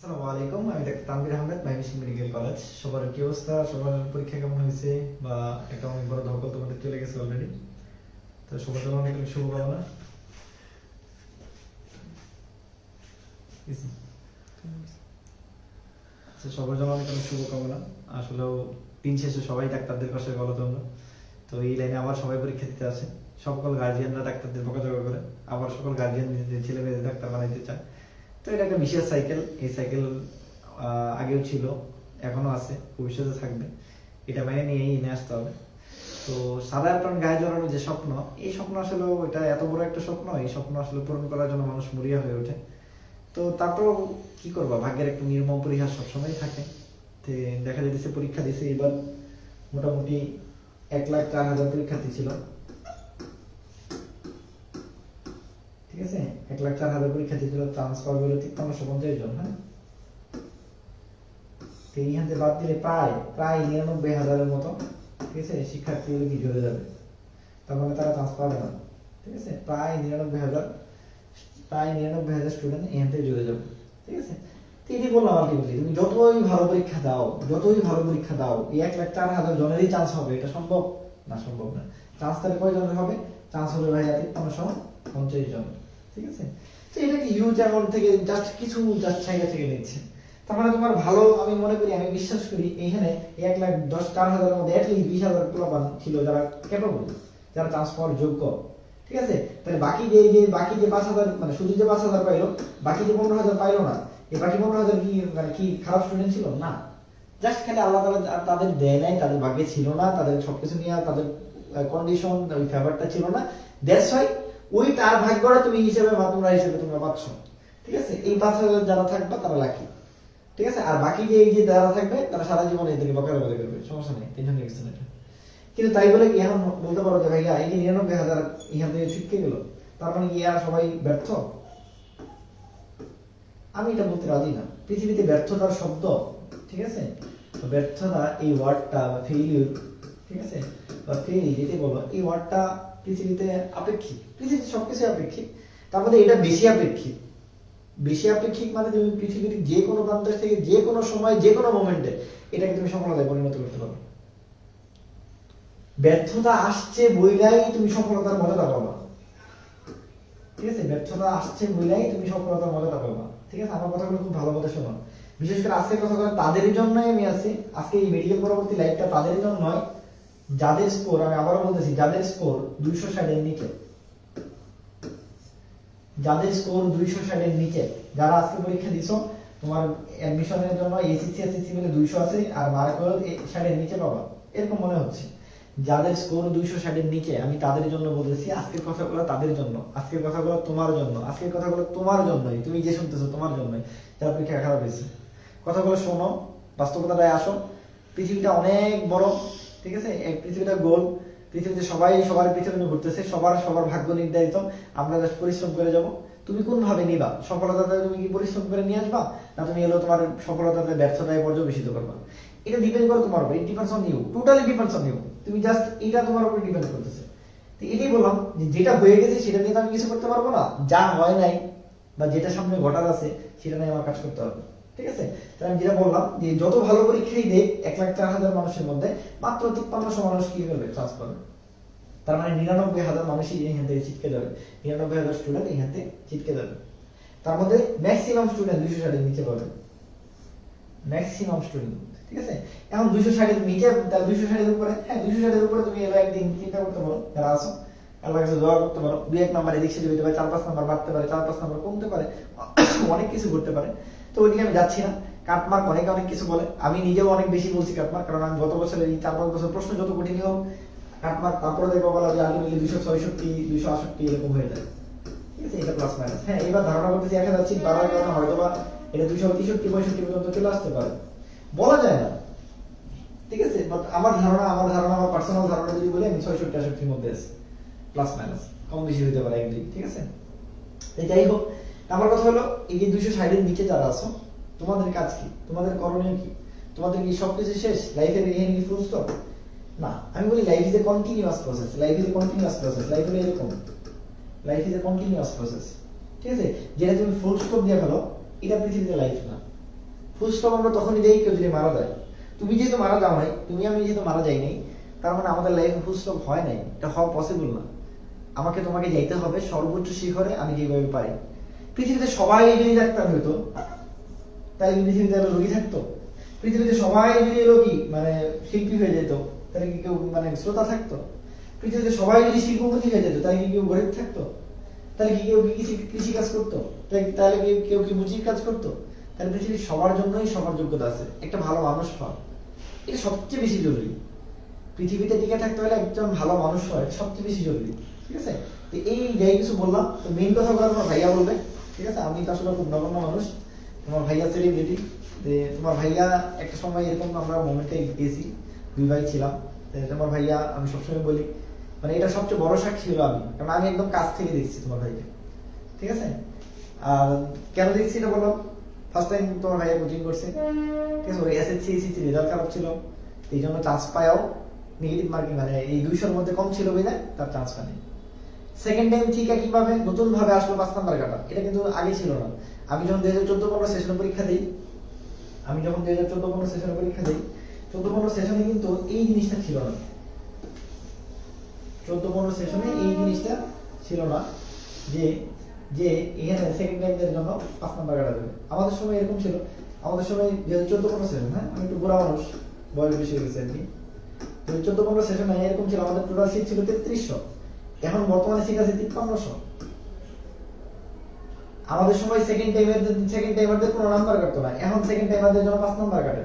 আসসালামু আলাইকুম, আমি doctor Tanvir Ahmed, Mymensingh medical college. সবার কি অবস্থা? সবার পরীক্ষা কেমন হয়েছে? বা একটা অনেক বড় ধকল তোমাদের চলে গেছে অলরেডি। তো সবার জন্য অনেক অনেক শুভকামনা। সবার জন্য অনেক অনেক শুভকামনা। আসলেও দিন শেষে সবাই ডাক্তারদের পাশে গলদণ্ড। তো এই লাইনে আবার সবাই পরীক্ষা দিতে আসে। সকল গার্জিয়ানরা ডাক্তারদের বকাঝকা করে, আবার সকল গার্জিয়ান নিজেদের ছেলে মেয়েদের ডাক্তার বানাইতে চায়। তো এটা একটা বিশেষ সাইকেল। এই সাইকেল আগেও ছিল, এখনো আছে, ভবিষ্যতে থাকবে। এটা মেনে নিয়েই এনে আসতে হবে। তো সাধারণ গায়ে জড়ানো যে স্বপ্ন, এই স্বপ্ন আসলে এটা এত বড় একটা স্বপ্ন, এই স্বপ্ন আসলে পূরণ করার জন্য মানুষ মরিয়া হয়ে ওঠে। তো তারপরেও কি করবা, ভাগ্যের একটা নির্মম পরিহাস সবসময় থাকে। তো দেখা যাচ্ছে পরীক্ষা দিছে এবার মোটামুটি 1,04,000 পরীক্ষার্থী ছিল। ঠিক আছে, 1,04,000 পরীক্ষার্থী ছিল, চান্স পাবে হলো 5350 জন। হ্যাঁ, তো এইখান থেকে বাদ দিলে প্রায় প্রায় 99,000-এর মতো, ঠিক আছে, শিক্ষার্থীগুলো কি ঝরে যাবে। তার মানে তারা চান্স পাবে না। ঠিক আছে, প্রায় 99,000 স্টুডেন্ট এখান থেকে ঝরে যাবে। ঠিক আছে, তো এটি বললাম আলটিমেটলি তুমি যতই ভালো পরীক্ষা দাও, এই 1,04,000 জনেরই চান্স হবে, এটা সম্ভব না? সম্ভব না। চান্স তাহলে কয় জনের হবে? চান্স হবে ভাই 5350 জন। ঠিক আছে, তো এটা কি হিউজ অ্যামাউন্ট থেকে জাস্ট কিছু জায়গা থেকে নিচ্ছে। তার মানে তোমার ভালো, আমি মনে করি, আমি বিশ্বাস করি এইখানে 1,04,000-এর মধ্যে অ্যাটলিস্ট 20,000 পোলাপান ছিল যারা ক্যাপাবল, যারা চান্স পাওয়ার যোগ্য। ঠিক আছে, তাহলে বাকি যে 5,000, মানে শুধু যে 5,000 পাইলো, বাকি যে 15,000 পাইলো না, এই বাকি 15,000 কি মানে কি খারাপ স্টুডেন্ট ছিল? না, জাস্ট খালি আল্লাহ তাআলা তাদের দেয় নাই, তাদের ভাগ্যে ছিল না, তাদের সবকিছু নিয়ে তাদের কন্ডিশন ওই ফেভারটা ছিল না। দ্যাটস ওয়াই ওই তার ভাগ্যটা তুমি হিসেবে তোমরা পাচ্ছ। ঠিক আছে, এই 5,000 যারা থাকবে তারা লাকি। ঠিক আছে, আর বাকি যে এই যে যারা থাকবে তারা সারা জীবন এদেরকে বকার বলে করবে, সমস্যা নেই, টেনশন নিয়ে গেছে না। কিন্তু তাই বলে কি এখন বলতে পারো যে ভাইয়া এই যে 99,000 এখান থেকে ছিটকে গেল, তার মানে কি আর সবাই ব্যর্থ? আমি এটা বলতে রাজি না। পৃথিবীতে ব্যর্থতার শব্দ, ঠিক আছে, ব্যর্থতা এই ওয়ার্ডটা বা ফেইলিউর, ঠিক আছে, বা ফেইল যেটা বলো, এই ওয়ার্ডটা পৃথিবীতে আপেক্ষিক। পৃথিবীতে সবকিছু আপেক্ষিক, তার মধ্যে এটা বেশি আপেক্ষিক। বেশি আপেক্ষিক মানে তুমি পৃথিবীর যে কোনো প্রান্ত থেকে যে কোনো সময় যে কোনো মোমেন্টে এটাকে তুমি সফলতায় পরিণত করতে পারো। ব্যর্থতা আসছে বইলাই তুমি সফলতার মজাটা পাবা। ঠিক আছে, ব্যর্থতা আসছে বইলাই তুমি সফলতার মজাটা পাবা। ঠিক আছে, আমার কথাগুলো খুব ভালো মতো শোনো। বিশেষ করে আজকের কথাগুলো তাদের জন্যই আমি আছি। আজকে এই মেডিকেল পরবর্তী লাইফটা তাদের জন্য নয় যাদের স্কোর, আমি আবারও বলতেছি, যাদের স্কোর 260-এর নিচে, যাদের স্কোর 260-এর নিচে, যারা আজকে পরীক্ষা দিছো, তোমার অ্যাডমিশনের জন্য এসএসসি এসএসসি মিলে 200 আছে আর মার্ক হলো 60-এর নিচে পাবা, এরকম মনে হচ্ছে। যাদের স্কোর 260-এর নিচে, আমি তাদের জন্য বলতেছি, আজকের কথাগুলো তাদের জন্য, আজকের কথাগুলো তোমার জন্য, আজকের কথাগুলো তোমার জন্যই, তুমি যে শুনতেছো তোমার জন্যই, যার পরীক্ষা খারাপ হয়েছে। কথাগুলো শোনো, বাস্তবতাটায় আসো। পৃথিবীটা অনেক বড়, ঠিক আছে, এক পৃথিবীটা গোল। পৃথিবীতে সবাই সবার পিছনে ঘুরতেছে, সবার সবার ভাগ্য নির্ধারিত। আমরা জাস্ট পরিশ্রম করে যাব। তুমি কোন ভাবে নিবা সফলতাটা? তুমি কি পরিশ্রম করে নিয়ে আসবা, না তুমি এলো তোমার সফলতাতে ব্যর্থতায় পর্যবেসিত করবা? এটা ডিপেন্ড করে তোমার উপর, it depends on you, totally depends on you. তুমি জাস্ট এটা তোমার উপর ডিপেন্ড করতেছে। তো এটাই বললাম যে যেটা হয়ে গেছে সেটা নিয়ে তো আমি কিছু করতে পারবো না, যা হয় নাই বা যেটা সামনে ঘটার আছে সেটা নিয়ে আমার কাজ করতে হবে। ঠিক আছে, তাহলে আমি যেটা বললাম যে যত ভালো পরীক্ষাই দেখ 1,04,000 মানুষের মধ্যে মাত্র 5300 মানুষ কি করবে? চান্স পাবে। তার মানে 99,000 মানুষই এখান থেকে ছিটকে যাবে, 99,000 স্টুডেন্ট এখান থেকে ছিটকে যাবে। তার মধ্যে ম্যাক্সিমাম স্টুডেন্ট 260-এর নিচে পাবে, ম্যাক্সিমাম স্টুডেন্ট। ঠিক আছে, এখন 260-এর নিচে, তার 260-এর উপরে, হ্যাঁ 260-এর উপরে তুমি এলো একদিন চিন্তা করতে পারো, যারা আসো আল্লাহর কাছে দোয়া করতে পারো, 2-1 নাম্বার এদিক সেদিক হতে পারে, 4-5 নাম্বার বাড়তে পারে, 4-5 নাম্বার কমতে পারে, অনেক কিছু ঘটতে পারে। তো ওইদিকে আমি যাচ্ছি না। কাটমার্ক অনেকে অনেক কিছু বলে, আমি নিজেও অনেক বেশি বলছি কাটমার্ক, কারণ আমি গত বছরের এই 4-5 বছর প্রশ্ন যত কঠিন হোক কাটমার্ক তারপরে দেখবো বলা যে আলটিমেটলি 266, 268 এরকম হয়ে যায়। ঠিক আছে, এটা প্লাস মাইনাস। হ্যাঁ, এবার ধারণা করতেছি 1,000 সিট বাড়ার কারণে হয়তো বা এটা 263-65 পর্যন্ত চলে আসতে পারে, বলা যায় না। ঠিক আছে, বাট আমার ধারণা আমার পার্সোনাল ধারণা যদি বলি, আমি 66-68-এর মধ্যে আছি, প্লাস মাইনাস কম বেশি হতে পারে একদিন। ঠিক আছে, যাই হোক, আমার কথা হলো এই যে 260-এর নিচে যারা আছো, তোমাদের কাজ কি? তোমাদের করণীয় কি? তোমাদের কি সবকিছু শেষ? লাইফের এখানে কি ফুল স্টপ? না, আমি বলি life is a continuous process. Life is a continuous process. Life হলো এরকম, life is a continuous process. ঠিক আছে, যেটা তুমি ফুল স্টপ দিয়ে ফেলো, এটা পৃথিবীতে লাইফ না। ফুল স্টপ আমরা তখনই দেই কেউ যদি মারা যায়। তুমি যেহেতু মারা যাও নাই, তুমি আমি যেহেতু মারা যাই নাই, তার মানে আমাদের লাইফে ফুল স্টপ হয় নাই, এটা হওয়া পসিবল না। আমাকে তোমাকে যাইতে হবে সর্বোচ্চ শিখরে, আমি যেভাবে পারি। পৃথিবীতে সবাই যদি ডাক্তার হইতো তাহলে কি পৃথিবীতে রোগী থাকতো? পৃথিবীতে সবাই যদি রোগী মানে শিল্পী হয়ে যেত তাহলে কি কেউ মানে শ্রোতা থাকতো? পৃথিবীতে সবাই যদি শিল্পপতি হয়ে যেত তাহলে কি কেউ গরিব থাকতো? তাহলে কি কেউ কৃষি কাজ করতো? তাহলে কেউ কি মুচির কাজ করতো? তাহলে পৃথিবীর সবার জন্যই সবার যোগ্যতা আছে। একটা ভালো মানুষ হওয়া এটা সবচেয়ে বেশি জরুরি। পৃথিবীতে টিকে থাকতে হলে একজন ভালো মানুষ হওয়া এটা সবচেয়ে বেশি জরুরি। ঠিক আছে, তো এই যাই কিছু বললাম, তো মেইন কথা বলে তোমার ভাইয়া বলবে। ঠিক আছে, আমি তো আসলে খুব নগণ্য মানুষ, তোমার ভাইয়া সেলিব্রিটি। যে তোমার ভাইয়া একটা সময় এরকম আমরা মোমেন্টে গেছি, 2 ভাই ছিলাম। তোমার ভাইয়া আমি সবসময় বলি মানে এটা সবচেয়ে বড় সাক্ষী হলো আমি, কারণ আমি একদম কাছ থেকে দেখছি তোমার ভাইকে। ঠিক আছে, আর কেন দেখছি এটা বলো। ফার্স্ট টাইম তোমার ভাইয়া কোচিং করছে, ঠিক আছে, ওর এসএসসি এসএসসি রেজাল্ট খারাপ ছিল, এই জন্য চান্স পায়ও নেগেটিভ মার্কিং মানে এই 200-র মধ্যে কম ছিল বিধায় তার চান্স পায়নি। সেকেন্ড টাইম ঠিক একইভাবে নতুন ভাবে আসলো 5 নাম্বার কাটা, এটা কিন্তু আগে ছিল না। আমি যখন 2014-15 সেশনে পরীক্ষা দিই, 14-15 সেশনে কিন্তু এই জিনিসটা ছিল না। 14-15 সেশনে এই জিনিসটা ছিল না যে যে এখানে সেকেন্ড টাইমের জন্য 5 নাম্বার কাটা দেবে। আমাদের সময় এরকম ছিল, আমাদের সময় 2014-15 সেশন, হ্যাঁ আমি একটু বুড়া মানুষ, বয়স বেশি হয়ে গেছে আর কি। 2014-15 সেশনে এরকম ছিল, আমাদের টোটাল সিট ছিল 3300, এখন বর্তমানে সিট আছে 5300। আমাদের সময় সেকেন্ড টাইমারদের কোনো নাম্বার কাটতো না, এখন সেকেন্ড টাইমারদের জন্য 5 নাম্বার কাটে।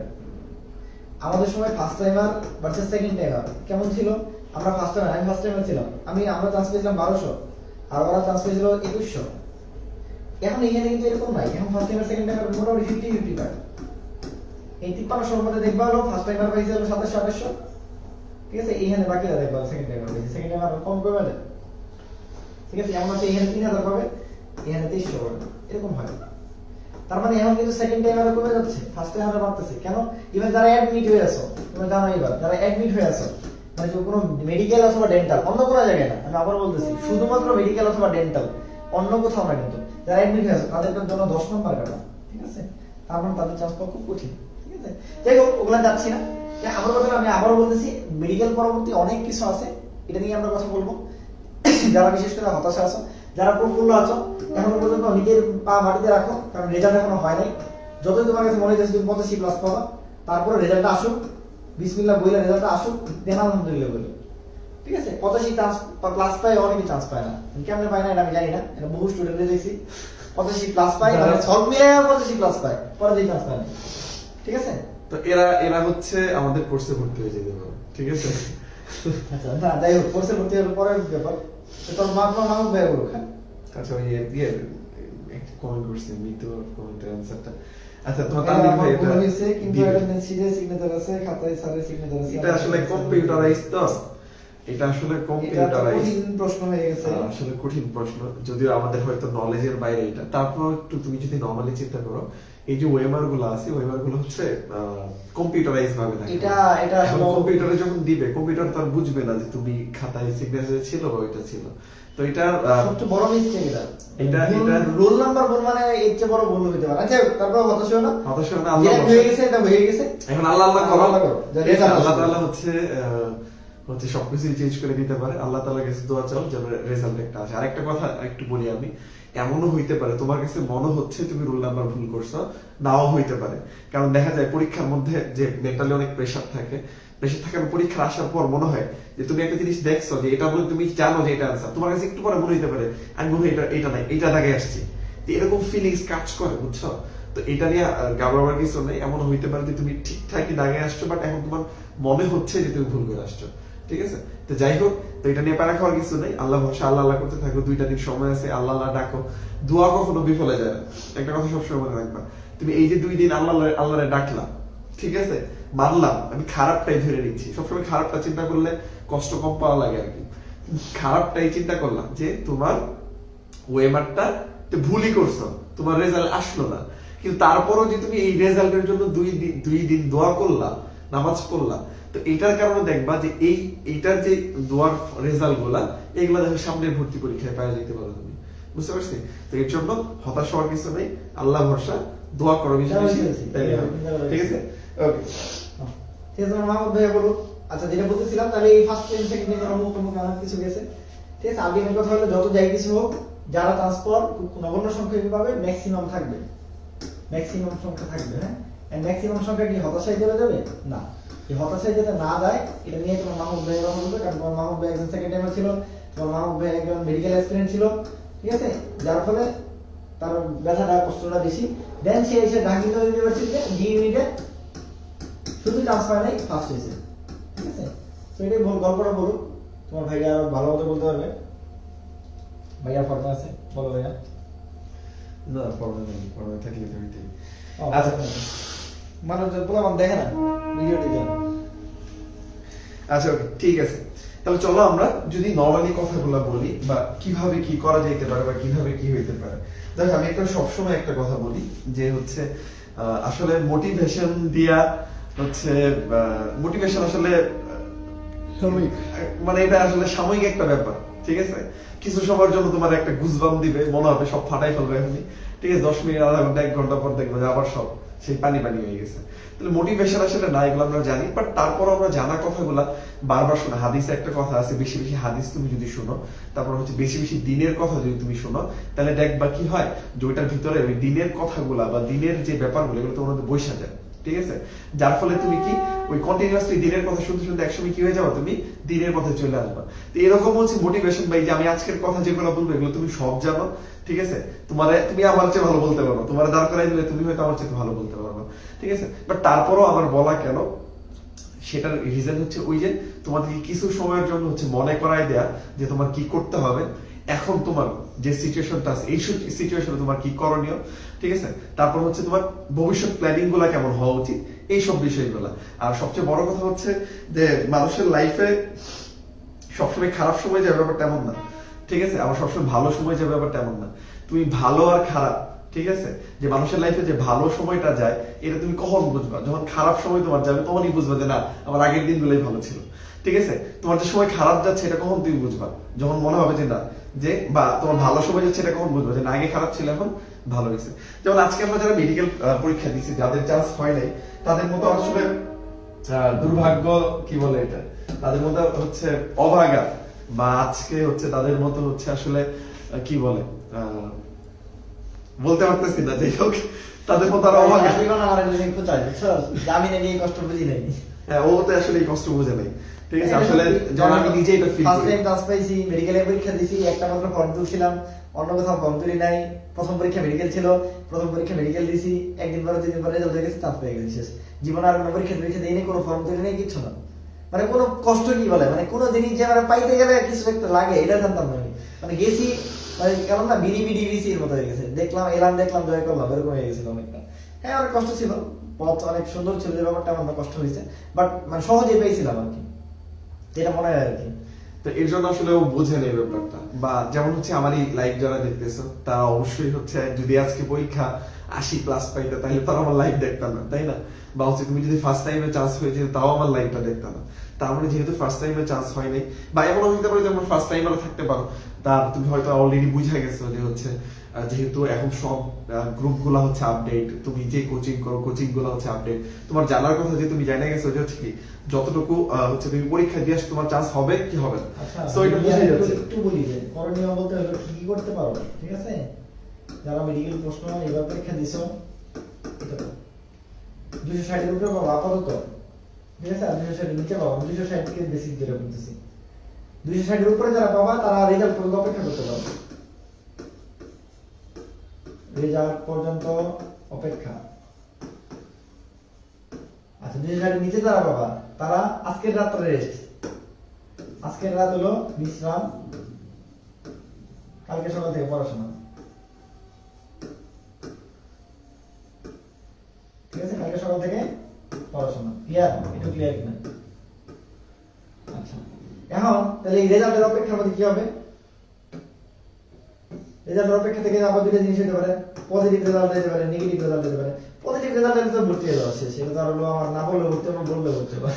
আমাদের সময় first timer versus second timer কেমন ছিল? আমরা ফার্স্ট টাইমার ছিলাম, আমরা চান্স পেয়েছিলাম 1200 আর ওরা চান্স পেয়েছিল 2100। এখন এখানে কিন্তু এরকম নাই, এখন ফার্স্ট টাইমার সেকেন্ড টাইমার মোটামুটি 50-50 পায়। এই 5300-র মধ্যে দেখবা হলো ফার্স্ট টাইমার পাইছে হলো 2700-2800। ঠিক আছে, এইখানে বাকিরা দেখবা সেকেন্ড টাইমার কম করে দেয়। ঠিক আছে, এমন আছে এখানে 3000 পাবে, এখানে 2300 পাবে, এরকম হয়। তার মানে এখন কিন্তু সেকেন্ড টাইমার কমে যাচ্ছে, ফার্স্ট টাইমার বাড়তেছে। কেন? ইভেন যারা অ্যাডমিট হয়ে আছো, তোমরা জানো এবার যারা অ্যাডমিট হয়ে আছো মানে কোনো মেডিকেল অথবা ডেন্টাল, অন্য কোনো জায়গায় না, আমি আবার বলতেছি শুধুমাত্র মেডিকেল অথবা ডেন্টাল, অন্য কোথাও না। কিন্তু যারা অ্যাডমিট হয়ে আছো তাদের জন্য 10 নাম্বার কাটা। ঠিক আছে, তার মানে তাদের চান্স পাওয়া খুব কঠিন। ঠিক আছে, যাই হোক ওগুলা যাচ্ছি না। আমার কথা আমি আবারও বলতেছি, মেডিকেল পরবর্তী অনেক কিছু আছে, এটা নিয়ে আমরা কথা বলবো। যারা বিশেষ করে হতাশা আছো, যারা প্রফুল্ল আছো, এখনো পর্যন্ত নিজের পা মাটিতে রাখো, কারণ রেজাল্ট এখনো হয় নাই। যতই তোমার কাছে মনে হচ্ছে তুমি 85+ পাবা, তারপরে রেজাল্টটা আসুক, বিসমিল্লাহ বইলা রেজাল্টটা আসুক, দেন আলহামদুলিল্লাহ বলি। ঠিক আছে, 85+ পায়, অনেকে চান্স পায় না। কেমনে পায় না এটা আমি জানি না, এটা বহু স্টুডেন্টে দেখছি 85+ পায়, মানে সব মিলে 85+ পায়, পরে দিয়ে চান্স পায় না। ঠিক আছে, তো এরা হচ্ছে আমাদের কোর্সে ভর্তি হয়ে যেতে পারে। ঠিক আছে, আচ্ছা না যাই হোক, কোর্সে ভর্তি হওয়ার পরের ব্যাপার, তোর নাম ব্যয় করুক। হ্যাঁ আচ্ছা, ওই একটা কমেন্ট করছি মৃত্যু কমেন্টের অ্যানসারটা। আচ্ছা, তোমার তানভীর ভাই এটা বলেছে, কিন্তু এটা সিরিয়াস সিগনেচার আছে, খাতায় স্যারের সিগনেচার আছে। এটা আসলে কম্পিউটারাইজ তো, এটা আসলে কম্পিউটারাইজ প্রশ্ন হয়ে গেছে, আসলে কঠিন প্রশ্ন, যদিও আমাদের হয়তো নলেজের বাইরে এটা। তারপর একটু তুমি যদি নরমালি চিন্তা করো, এই যে ওয়েমার গুলো আছে, ওয়েমার গুলো হচ্ছে কম্পিউটারাইজ ভাবে না। এটা কম্পিউটারে যখন দিবে, কম্পিউটার তার বুঝবে না যে তুমি খাতায় সিগনেচার ছিল বা ওইটা ছিল। তো এটা সবচেয়ে বড় মিস্টেক। এটা রোল নাম্বার ভুল, মানে এর চেয়ে বড় ভুল হতে পারে। আচ্ছা, তারপর হতাশ হও না, আল্লাহ হয়ে গেছে, এটা হয়ে গেছে, এখন আল্লাহ করো। আল্লাহ আল্লাহ তাআলা হচ্ছে সবকিছু চেঞ্জ করে দিতে পারে। আল্লাহ তাআলার কাছে দোয়া চাও যেন রেজাল্ট একটা আসে। আরেকটা কথা একটু বলি আমি, এমনও হইতে পারে তোমার কাছে মনে হচ্ছে তুমি রোল নাম্বার ভুল করছো, নাও হইতে পারে। কারণ দেখা যায় পরীক্ষার মধ্যে যে মেন্টালি অনেক প্রেসার থাকে, পরীক্ষা আসার পর মনে হয় যে তুমি একটা জিনিস দেখছো যে এটা বলে তুমি জানো যে এটা আনসার, তোমার কাছে একটু পরে মনে হইতে পারে আমি মনে হয় এটা নাই, এটা দাগে আসছি। এরকম ফিলিংস কাজ করে, বুঝছো? তো এটা নিয়ে ঘাবড়াবার কিছু নেই। এমন হইতে পারে যে তুমি ঠিকঠাকই দাগে আসছো, বাট এখন তোমার মনে হচ্ছে যে তুমি ভুল করে আসছো। ঠিক আছে, তো যাই হোক, তো এটা নিয়ে প্যারা খাওয়ার কিছু নেই। আল্লাহ ভরসা, আল্লাহ করতে থাকো। 2টা দিন সময় আছে, আল্লাহ ডাকো। দোয়া কখনো বিফলে যায় না, একটা কথা সবসময় মনে রাখবা। তুমি এই যে 2 দিন আল্লাহরে ডাকলা, ঠিক আছে, মানলাম আমি খারাপটাই ধরে নিচ্ছি। সবসময় খারাপটা চিন্তা করলে কষ্ট কম পাওয়া লাগে আর কি। খারাপটাই চিন্তা করলাম যে তোমার ওয়েমারটা ভুলই করছো, তোমার রেজাল্ট আসলো না, কিন্তু তারপরও যে তুমি এই রেজাল্টের জন্য 2 দিন দোয়া করলা, নামাজ পড়লা, তো এটার কারণে দেখবা যে এইটার যে দোয়ার রেজাল্ট গুলা, এগুলা দেখো সামনের ভর্তি পরীক্ষায় পাওয়া যেতে পারো তুমি। বুঝতে পারছি? তো এর জন্য হতাশ হওয়ার কিছু নেই, আল্লাহ ভরসা, দোয়া করো বেশি তাহলে বেশি, বলছি, তাইলে হবে। ঠিক আছে, ওকে। ঠিক আছে, তোমার মাহমুদ ভাইয়া বলুক। আচ্ছা, যেটা বলতেছিলাম, তাহলে এই ফার্স্ট টাইম সেকেন্ড টাইম অমুক অমুক অনেক কিছু গেছে। ঠিক আছে, আগে কথা হলো যত যাই কিছু হোক, যারা ট্রান্সফার নগণ্য সংখ্যা পাবে, ম্যাক্সিমাম থাকবে, ম্যাক্সিমাম সংখ্যা থাকবে। হ্যাঁ, ম্যাক্সিমাম সংখ্যা কি হতাশায় চলে যাবে? না, এই হতাশায় যাতে না যায় এটা নিয়ে তোমার মাহমুদ ভাই কথা বলবে, কারণ তোমার মাহমুদ ভাই একজন সেকেন্ড টাইমার ছিল, তোমার মাহমুদ ভাই একজন মেডিকেল অ্যাসপিরেন্ট ছিল। ঠিক আছে, যার ফলে তার ব্যথাটা কষ্টটা বেশি। দেন সে এসে ঢাকা ইউনিভার্সিটিতে ডি ইউনিটে শুধু চান্স পায় নাই, ফার্স্ট হয়েছে। ঠিক আছে, তো এটাই গল্পটা বলুক, তোমার ভাইয়া ভালো মতো বলতে পারবে। ভাইয়া ফটো আছে, বলো ভাইয়া। না, প্রবলেম নেই, প্রবলেম থাকলে তো হইতেই। আচ্ছা, মানুষজন বলে আমার দেখে না ভিডিওটি জানো। আচ্ছা, ওকে, ঠিক আছে। তাহলে চলো আমরা যদি নরমালি কথাগুলো বলি, বা কিভাবে কি করা যেতে পারে, বা কিভাবে কি হইতে পারে। দেখ, আমি একটা সবসময় একটা কথা বলি যে হচ্ছে আসলে মোটিভেশন দিয়া হচ্ছে, মোটিভেশন আসলে সাময়িক, মানে এটা আসলে সাময়িক একটা ব্যাপার। ঠিক আছে, কিছু সময়ের জন্য তোমার একটা গুজবাম দিবে, মনে হবে সব ফাটাই ফেলবে এখনই। ঠিক আছে, 10 মিনিট, আধা ঘন্টা, 1 ঘন্টা পর দেখবো যে আবার সব সেই পানি পানি হয়ে গেছে। তাহলে মোটিভেশন আসলে না, এগুলো আমরা জানি, বাট তারপর আমরা জানা কথাগুলা বারবার শোনা। হাদিসে একটা কথা আছে, বেশি বেশি হাদিস তুমি যদি শোনো, তারপর হচ্ছে বেশি বেশি দিনের কথা যদি তুমি শোনো, তাহলে দেখবা কি হয় যে ওইটার ভিতরে ওই দিনের কথাগুলা বা দিনের যে ব্যাপারগুলো এগুলো তোমার মধ্যে বৈশা যায়। ঠিক আছে, যার ফলে তুমি কি ওই কন্টিনিউয়াসলি দিনের কথা শুনতে শুনতে একসময় কি হয়ে যাবে, তুমি দিনের পথে চলে আসবা। তো এরকম হচ্ছে মোটিভেশন, ভাই, যে আমি আজকের কথা যেগুলো বলবো এগুলো তুমি সব জানো। ঠিক আছে, তুমি আমার চেয়ে ভালো বলতে পারো, তোমার দাঁড় করাই দিলে তুমি হয়তো আমার চেয়ে ভালো বলতে পারবে। ঠিক আছে, বাট তারপরও আমার বলা কেন, সেটার রিজন হচ্ছে ওই যে তোমাদেরকে কিছু সময়ের জন্য হচ্ছে মনে করাই দেয়া যে তোমার কি করতে হবে, এখন তোমার যে সিচুয়েশনটা আছে এই সিচুয়েশনে তোমার কি করণীয়। ঠিক আছে, তারপর হচ্ছে তোমার ভবিষ্যৎ প্ল্যানিং গুলা কেমন হওয়া উচিত, এইসব বিষয়গুলা। আর সবচেয়ে বড় কথা হচ্ছে যে মানুষের লাইফে সবসময় খারাপ সময় যাবে ব্যাপারটা এমন না। ঠিক আছে, আবার সবসময় ভালো সময় যাবে ব্যাপারটা এমন না। তুমি ভালো আর খারাপ, ঠিক আছে, যে মানুষের লাইফে যে ভালো সময়টা যায় এটা তুমি কখন বুঝবা, যখন খারাপ সময় তোমার যাবে তখনই বুঝবা যে না, আমার আগের দিনগুলোই ভালো ছিল। ঠিক আছে, তোমার যে সময় খারাপ যাচ্ছে এটা কখন তুমি বুঝবা, যখন মনে হবে যে না, যে বা তোমার ভালো সময় যাচ্ছে এটা কখন বুঝবা যে না, আগে খারাপ ছিল এখন ভালো হয়েছে। যেমন আজকে আমরা যারা মেডিকেল পরীক্ষা দিচ্ছি, যাদের চান্স হয় নাই, তাদের মতো আসলে দুর্ভাগ্য কি বলে এটা, তাদের মধ্যে হচ্ছে অভাগা, বা আজকে হচ্ছে তাদের মতো হচ্ছে আসলে কি বলে বলতে পারতেছি না, যাই হোক, তাদের মতো আরো অভাগা। জামিনে নিয়ে কষ্ট বুঝি নাই। হ্যাঁ, ও তো আসলে এই কষ্ট বুঝে নাই। ঠিক আছে, আসলে যখন আমি নিজে এটা ফিল ফার্স্ট করি, টাইম চান্স পাইছি, মেডিকেলের পরীক্ষা দিছি, একটা মাত্র ফর্ম তুলছিলাম, অন্য কোথাও ফর্ম তুলি নাই। প্রথম পরীক্ষা মেডিকেল ছিল, প্রথম পরীক্ষা মেডিকেল দিছি, একদিন পরে 2 দিন পরে রেজাল্ট হয়ে গেছে, চান্স পেয়ে গেছি, শেষ। জীবনে আর কোনো পরীক্ষা দিইনি, কোনো ফর্ম তুলি নাই, কিচ্ছু না। মানে কোনো কষ্ট কি বলে, মানে কোনো জিনিস যে মানে পাইতে গেলে কিছু একটা লাগে, এটা জানতাম না আমি। মানে গেছি, মানে কেমন না বিড়ি বিড়ি বিসির মতো হয়ে গেছে, দেখলাম এলাম, দেখলাম জয় করলাম, এরকম হয়ে গেছিল অনেকটা। হ্যাঁ, অনেক কষ্ট ছিল, পথ অনেক সুন্দর ছিল, যে ব্যাপারটা আমার কষ্ট হয়েছে, বাট মানে সহজেই পেয়েছিলাম আর কি, যেটা মনে হয় আর কি। তো এর জন্য আসলে ও বোঝে না এই ব্যাপারটা। বা যেমন হচ্ছে আমার এই লাইভ যারা দেখতেছো, তারা অবশ্যই হচ্ছে যদি আজকে পরীক্ষা 80+ পাইতে, তাহলে তারা আমার লাইভ দেখতাম না, তাই না? বা হচ্ছে তুমি যদি ফার্স্ট টাইমে চান্স হয়ে যেত, তাও আমার লাইভটা দেখতাম না। তার মানে যেহেতু ফার্স্ট টাইমে চান্স হয় নাই, বা এমন হতে পারে যে আমার ফার্স্ট টাইমারও থাকতে পারো, তার তুমি হয়তো অলরেডি বুঝে গেছো যে হচ্ছে যেহেতু এখন সব গ্রুপ গুলা হচ্ছে আপডেট, তুমি যে কোচিং করো কোচিং গুলা হচ্ছে আপডেট, তোমার জানার কথা যে তুমি জানা গেছো যে হচ্ছে কি যতটুকু হচ্ছে তুমি পরীক্ষা দিয়ে আসো তোমার চান্স হবে কি হবে না। আচ্ছা, সো এটা বুঝে যাচ্ছে। একটু বলি যে করণীয় বলতে হলো কি কি করতে পারো, ঠিক আছে? যারা মেডিকেল প্রশ্ন এবার পরীক্ষা দিছো, এটা তো 260 এর উপরে পাবো আপাতত, ঠিক আছে? আর 260 এর নিচে পাবো, 260 কে বেসিক যেটা বলতেছি, 260 এর উপরে যারা পাবা তারা রেজাল্ট পর্যন্ত অপেক্ষা করতে পারবে, রেজাল্ট পর্যন্ত অপেক্ষা। আচ্ছা, 260 এর নিচে যারা পাবা তারা আজকের রাতটা রেস্ট, আজকের রাত হলো বিশ্রাম, কালকে সকাল থেকে পড়াশোনা, ঠিক আছে? কালকে সকাল থেকে পড়াশোনা, ক্লিয়ার? এটা ক্লিয়ার কিনা? আচ্ছা, এখন তাহলে এই রেজাল্টের অপেক্ষার মধ্যে কি হবে? রেজাল্টের অপেক্ষা থেকে আবার দুটো জিনিস হতে পারে, পজিটিভ রেজাল্ট দিতে পারে, নেগেটিভ রেজাল্ট দিতে পারে। পজিটিভ রেজাল্ট তো ভর্তি হয়ে যাচ্ছে, সেটা তো আর হলো আমার না বললে ভর্তি হবে, বললে ভর্তি হবে,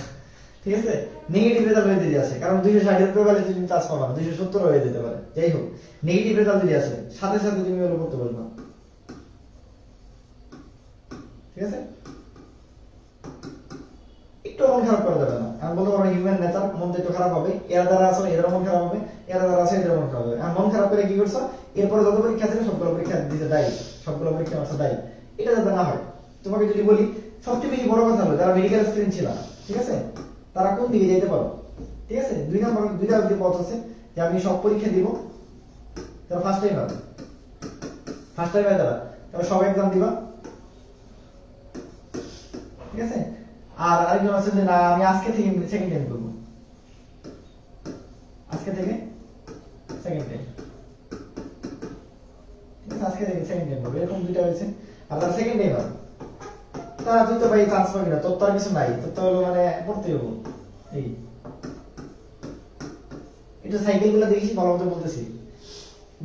ঠিক আছে? নেগেটিভ রেজাল্ট হয়ে যেতে আছে, কারণ 260 এর উপরে গেলে তুমি চান্স পাবা না, 270 হয়ে যেতে পারে। যাই হোক, নেগেটিভ রেজাল্ট যদি আছে, সাথে সাথে তুমি ওগুলো করতে পারবে না, ঠিক আছে? একটু মন খারাপ করা যাবে না। আমি বলতে পারবো হিউম্যান নেচার, মন তো একটু খারাপ হবে, এরা দ্বারা আসো এদের মন খারাপ হবে, এরা দ্বারা আসো এদের মন খারাপ হবে। আর মন খারাপ করে কি করছো, এরপরে যত পরীক্ষা ছিল সবগুলো পরীক্ষা দিতে দায়ী, সবগুলো পরীক্ষা মাসে দায়ী, এটা যাতে না হয়। তোমাকে যদি বলি সবচেয়ে বেশি বড় কথা হলো যারা মেডিকেল স্টুডেন্ট ছিল না, ঠিক আছে, তারা কোন দিকে যেতে পারো, ঠিক আছে? দুইটা পথ আছে যে আমি সব পরীক্ষা দিব, তারা ফার্স্ট টাইম হবে, ফার্স্ট টাইম তারা সব এক্সাম দিবা, ঠিক আছে? আর আরেকজন আছে যে না আমি আজকে থেকে সেকেন্ড টাইম করবো, আজকে থেকে সেকেন্ড টাইম, ঠিক আছে, আজকে থেকে সেকেন্ড টাইম করবো, এরকম দুইটা হয়েছে। আর তার সেকেন্ড টাইম হবে, তারা তুই তো ভাই চান্স পাবি না, তোর তো আর কিছু নাই, তোর তো হলো মানে পড়তে হবো এই। এটা সাইকেল গুলো দেখেছি ভালো মতো বলতেছি।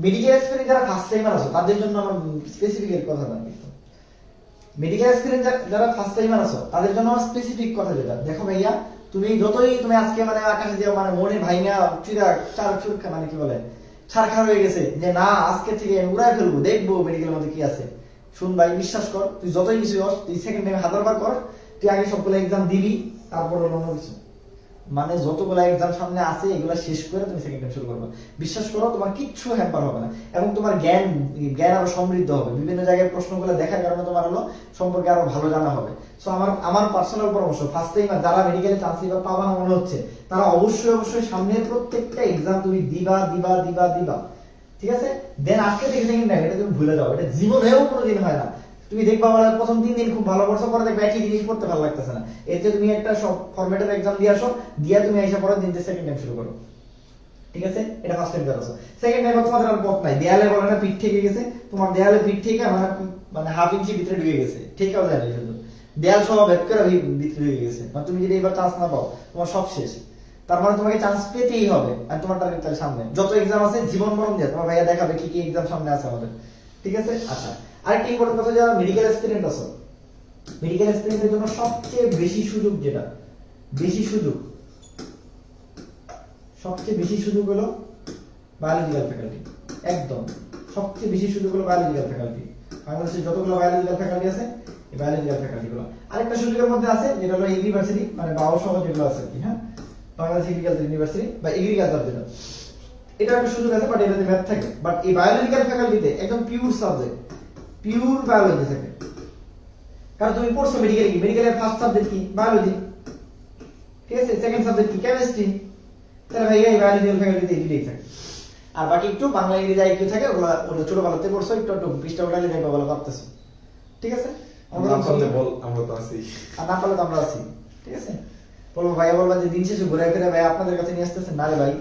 মেডিকেল এক্সপেরিয়েন্স যারা ফার্স্ট টাইমার আছো তাদের জন্য আমার স্পেসিফিক কথা না, কিন্তু মেডিকেল এক্সপেরিয়েন্স যারা ফার্স্ট টাইমার আছো তাদের জন্য আমার স্পেসিফিক কথা যেটা, দেখো ভাইয়া তুমি যতই তুমি আজকে মানে আকাশে দিয়ে মানে মনে ভাইয়া চুরা চার চুরকা মানে কি বলে ছারখার হয়ে গেছে যে না আজকে থেকে আমি উড়াই ফেলবো, দেখবো মেডিকেলের মধ্যে কি আছে, শুন ভাই বিশ্বাস কর, তুই যতই কিছু হস তুই সেকেন্ড টাইম 1000 বার কর, তুই আগে সবগুলো এক্সাম দিবি, তারপর অন্য কিছু মানে যতগুলো এক্সাম সামনে আছে এগুলো শেষ করে তুমি সেকেন্ড টাইম শুরু করবে, বিশ্বাস করো তোমার কিচ্ছু হ্যাম্পার হবে না, এবং তোমার জ্ঞান আরো সমৃদ্ধ হবে, বিভিন্ন জায়গায় প্রশ্নগুলো দেখার কারণে তোমার হলো সম্পর্কে আরো ভালো জানা হবে। সো আমার পার্সোনাল পরামর্শ, ফার্স্ট টাইম যারা মেডিকেলে চান্স পাবা না মনে হচ্ছে তারা অবশ্যই সামনের প্রত্যেকটা এক্সাম তুমি দিবা দিবা দিবা দিবা, ঠিক আছে? দেন আজকে থেকে সেকেন্ড টাইম এটা তুমি ভুলে যাও, এটা জীবনেও কোনোদিন হয় না। তুমি দেখবা প্রথম 3 দিন খুব ভালো করছো, পরে দেখবে একই জিনিস করতে ভালো লাগতেছে না, এতে তুমি একটা সব ফরম্যাটের এক্সাম দিয়ে আসো, দিয়ে তুমি এসে পরে দিন সেকেন্ড টাইম শুরু করো, ঠিক আছে? এটা ফার্স্ট টাইম করছো, সেকেন্ড টাইম তোমাদের আর পথ নাই, দেয়ালে বলে না পিঠ থেকে গেছে, তোমার দেয়ালে পিঠ থেকে মানে হাফ ইঞ্চি ভিতরে ঢুকে গেছে, ঠিকও যায় না, শুধু দেয়াল সহ ভেদ করে ভিতরে ঢুকে গেছে, মানে তুমি যদি এবার চান্স না পাও তোমার সব শেষ। তার মানে তোমাকে চান্স পেতেই হবে, আর তোমার টার্গেট তার সামনে যত এক্সাম আছে জীবন মরণ দিয়ে তোমার ভাইয়া দেখাবে কি কি এক্সাম সামনে আছে আমাদের, ঠিক আছে? আচ্ছা, আরেকটা ইম্পর্টেন্ট কথা, যারা মেডিকেল স্টুডেন্ট আছো, মেডিকেল স্টুডেন্টের জন্য সবচেয়ে বেশি সুযোগ যেটা, সবচেয়ে বেশি সুযোগ হলো বায়োলজিক্যাল ফ্যাকাল্টি, একদম সবচেয়ে বেশি সুযোগ হলো বায়োলজিক্যাল ফ্যাকাল্টি। বাংলাদেশে যতগুলো বায়োলজিক্যাল ফ্যাকাল্টি আছে এই বায়োলজিক্যাল ফ্যাকাল্টি গুলো, আরেকটা সুযোগের মধ্যে আছে যেটা হলো ইউনিভার্সিটি, মানে বাও সহ যেগুলো আছে কি, হ্যাঁ, বাংলাদেশ এগ্রিকালচার ইউনিভার্সিটি বা এগ্রিকালচার যেটা, এটা একটা সুযোগ আছে, বাট এটাতে ম্যাথ থাকে। বাট এই বায়োলজিক্যাল ফ্যাকাল্টিতে একদম পিওর সাবজেক্ট, পিওর বায়োলজি থাকে, কারণ তুমি পড়ছো মেডিকেল, কি মেডিকেলের ফার্স্ট সাবজেক্ট কি বায়োলজি, ঠিক আছে, সেকেন্ড সাবজেক্ট কি কেমিস্ট্রি, তাহলে ভাই এই বায়োলজিক্যাল ফ্যাকাল্টিতে এগুলোই থাকে। আর বাকি একটু বাংলা ইংরেজি আইকিউ থাকে, ওগুলো ছোটবেলাতে পড়ছো, একটু একটু পৃষ্ঠা উঠালে দেখবে ভালো পারতেছো, ঠিক আছে? না পারলে বল, আমরা তো আছি, আর না পারলে তো আমরা আছি, ঠিক আছে? বলবো ভাইয়া, বলবা যে দিন শেষে ঘুরে ফিরে ভাই আপনাদের কাছে নিয়ে আসতেছেন, না রে ভাই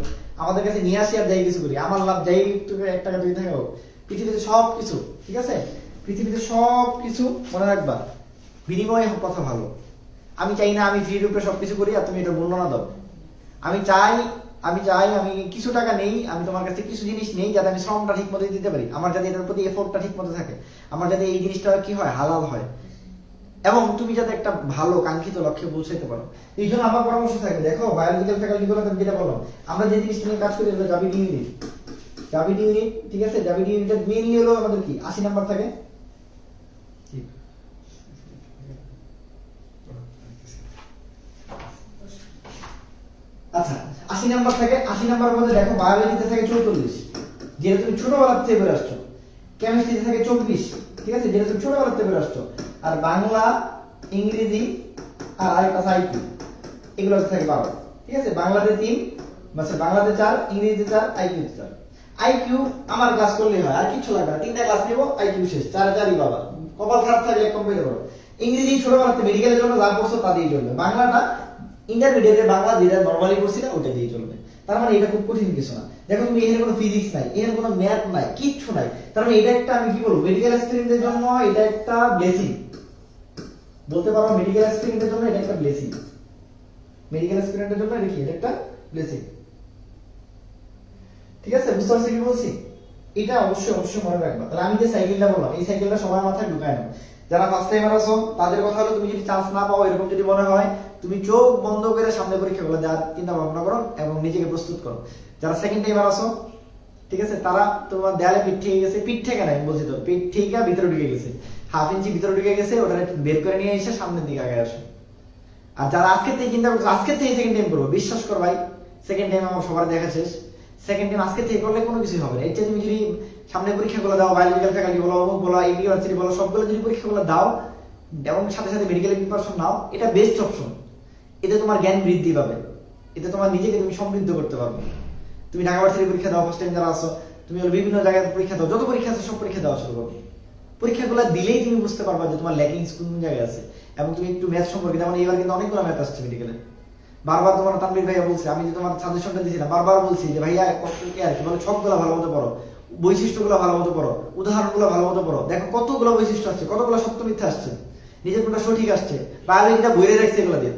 আমাদের কাছে নিয়ে আসি আর যাই কিছু করি, আমার লাভ যাই একটু 1 টাকা 2 টাকা হোক, পৃথিবীতে সব কিছু, ঠিক আছে, পৃথিবীতে সব কিছু মনে রাখবা বিনিময়ে কথা ভালো। আমি চাই না আমি ফ্রি রূপে সবকিছু করি আর তুমি এটা বর্ণনা দাও, আমি চাই আমি কিছু টাকা নেই, আমি তোমার কাছে কিছু জিনিস নেই যাতে আমি শ্রমটা ঠিক মতো দিতে পারি, আমার যাতে এটার প্রতি এফোর্টটা ঠিক মতো থাকে, আমার যাতে এই জিনিসটা কি হয় হালাল হয়, এবং তুমি যাতে একটা ভালো কাঙ্ক্ষিত লক্ষ্যে পৌঁছাইতে পারো। এই জন্য আমার পরামর্শ থাকবে, দেখো বায়োলজিক্যাল ফ্যাকাল্টি গুলো যেটা বললাম, আমরা যে জিনিসটা নিয়ে কাজ করি এটা জাবিডি ইউনিট, ঠিক আছে? জাবিডি ইউনিটের মেইনলি হলো আমাদের কি 80 নাম্বার থাকে, আচ্ছা 80 নাম্বার থাকে, 80 নাম্বারের মধ্যে দেখো বায়োলজিতে থাকে 44, যেটা তুমি ছোটবেলা থেকে বের আসছো, কেমিস্ট্রিতে থাকে 24, ঠিক আছে, যেটা তুমি ছোটবেলা থেকে বের আসছো, আর বাংলা ইংরেজি আর আরেকটা আইকিউ, এগুলো থাকে 12, ঠিক আছে? বাংলাতে 3, বাংলাতে 4, ইংরেজিতে 4, আইকিউ 4। আইকিউ আমার ক্লাস করলেই হয়, আর কিছু লাগবে না, 3টা ক্লাস নেব, আইকিউ শেষ, 4 বাবা, কপাল খারাপ থাকলে কম পেতে পারো। ইংরেজি ছোটবেলাতে মেডিকেলের জন্য যা পড়ছো তা দিয়ে চলবে, বাংলাটা ইন্টারমিডিয়েটের বাংলা যেটা নরমালি পড়ছি না ওটা দিয়ে চলবে, তার মানে এটা খুব কঠিন কিছু না। দেখো তুমি এখানে কোনো ফিজিক্স নাই, এখানে কোনো ম্যাথ নাই, কিচ্ছু নাই, তার মানে এটা একটা আমি কি বলবো মেডিকেল স্টুডেন্টদের জন্য এটা একটা ব্লেসিং, বলতে পারো মেডিকেল স্টুডেন্টদের জন্য এটা একটা ব্লেসিং, মেডিকেল স্টুডেন্টের জন্য এটা কি, এটা একটা ব্লেসিং, ঠিক আছে? বুঝতে পারছো কি বলছি? এটা অবশ্যই মনে রাখবা। তাহলে আমি যে সাইকেলটা বললাম এই সাইকেলটা সবার মাথায় ঢুকায় নাও। যারা ফার্স্ট টাইমার আছো তাদের কথা হলো, তুমি যদি চান্স না পাও এরকম যদি মনে হয়, তুমি চোখ বন্ধ করে সামনে পরীক্ষাগুলো দেওয়ার চিন্তা ভাবনা করো এবং নিজেকে প্রস্তুত করো। যারা সেকেন্ড টাইমার আছো, ঠিক আছে, তারা তোমার দেয়ালে পিঠ থেকে গেছে, পিঠ থেকে নাই বলছি তো, পিঠ থেকে ভিতরে ঢুকে গেছে, হাফ ইঞ্চি ভিতরে ঢুকে গেছে, ওটা বের করে নিয়ে এসে সামনের দিকে আগে আসে। আর যারা আজকে থেকে চিন্তা করছো আজকে থেকে সেকেন্ড টাইম করবো, বিশ্বাস কর ভাই সেকেন্ড টাইম আমার সবার দেখা শেষ। সেকেন্ড টাইম আজকে থেকে করলে কোনো কিছু হবে না। এর চেয়ে তুমি যদি সামনে পরীক্ষাগুলো দাও, বায়োলজিক্যাল ফ্যাকাল্টি বলো, অমুক বলো, ইউনিভার্সিটি বলো, সবগুলো যদি পরীক্ষাগুলো দাও এবং সাথে সাথে মেডিকেল প্রিপারেশন নাও, এটা বেস্ট অপশন। এতে তোমার জ্ঞান বৃদ্ধি পাবে, এতে তোমার নিজেকে তুমি সমৃদ্ধ করতে পারবে। তুমি ঢাকা ভার্সিটি পরীক্ষা দাও, ফার্স্ট টাইম যারা আসো, তুমি বিভিন্ন জায়গায় পরীক্ষা দাও, যত পরীক্ষা আছে সব পরীক্ষা দেওয়া শুরু করো। পরীক্ষাগুলো দিলেই তুমি বুঝতে পারবা যে তোমার ল্যাকিংস কোন জায়গায় আছে। এবং তুমি একটু ম্যাথ সম্পর্কে, যেমন এবার কিন্তু অনেকগুলো ম্যাথ আসছে মেডিকেলে। বারবার তোমার তানভীর ভাইয়া বলছে, আমি যে তোমার সাজেশনটা দিয়েছিলাম বারবার বলছি যে ভাইয়া আর কি বলে সবগুলো ভালো মতো পড়ো, বৈশিষ্ট্যগুলো ভালো মতো পড়ো, উদাহরণগুলো ভালো মতো পড়ো। দেখো কতগুলো বৈশিষ্ট্য আসছে, কতগুলো সত্য মিথ্যা আসছে, নিজের কোনটা সঠিক আসছে, বায়োলজিটা বইয়ে রাখছে এগুলো দিয়ে।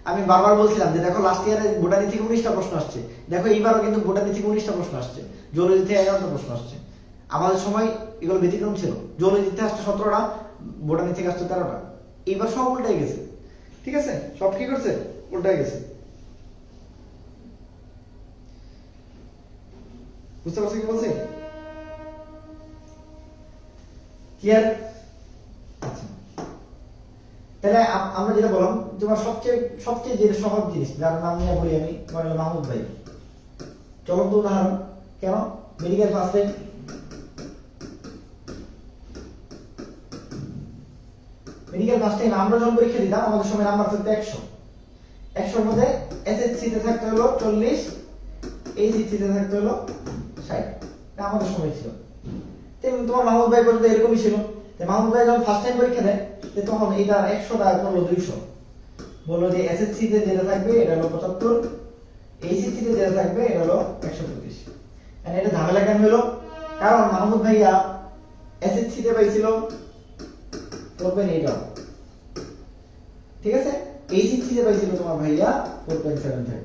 আমি বারবার বলছিলাম যে দেখো লাস্ট ইয়ারে বোটানি থেকে 19টা প্রশ্ন আসছে, দেখো এইবারও কিন্তু বোটানি থেকে 19টা প্রশ্ন আসছে, জুলজি থেকে 11টা প্রশ্ন আসছে। আমাদের সময় এগুলো ব্যতিক্রম ছিল, জুলজি থেকে আসছে 17টা, বোটানি থেকে আসছে 13টা। এইবার সব উল্টে গেছে, ঠিক আছে, সব কি করছে, উল্টে গেছে। বুঝতে পারছো কি বলছি? ক্লিয়ার? আচ্ছা, তাহলে আমরা যেটা বললাম, তোমার সবচেয়ে সবচেয়ে যে সহজ জিনিস, যার নাম নিয়ে বলি আমি, তোমার হলো মাহমুদ ভাই। চলন্ত উদাহরণ, কেন medical first time, medical first time আমরা যখন পরীক্ষা দিতাম আমাদের সময় নাম্বার থাকতো 100, 100-র মধ্যে এসএসসি তে থাকতে হলো 40, এইচএসসি তে থাকতে হলো 60, এটা আমাদের সময় ছিল। তেমনি তোমার মাহমুদ ভাই পর্যন্ত এরকমই ছিল। মাহমুদ ভাই যখন ফার্স্ট টাইম পরীক্ষা দেয় তখন এটা 100 টাকা করলো 200, বললো যে এসএসসি তে যেটা থাকবে এটা হলো 75, এইচএসসি তে যেটা থাকবে এটা হলো 125। মানে এটা ঝামেলা কেন হলো? কারণ মাহমুদ ভাইয়া এসএসসি তে পাইছিল 4.8, ঠিক আছে, এইচএসসি তে পাইছিল তোমার ভাইয়া 4.75।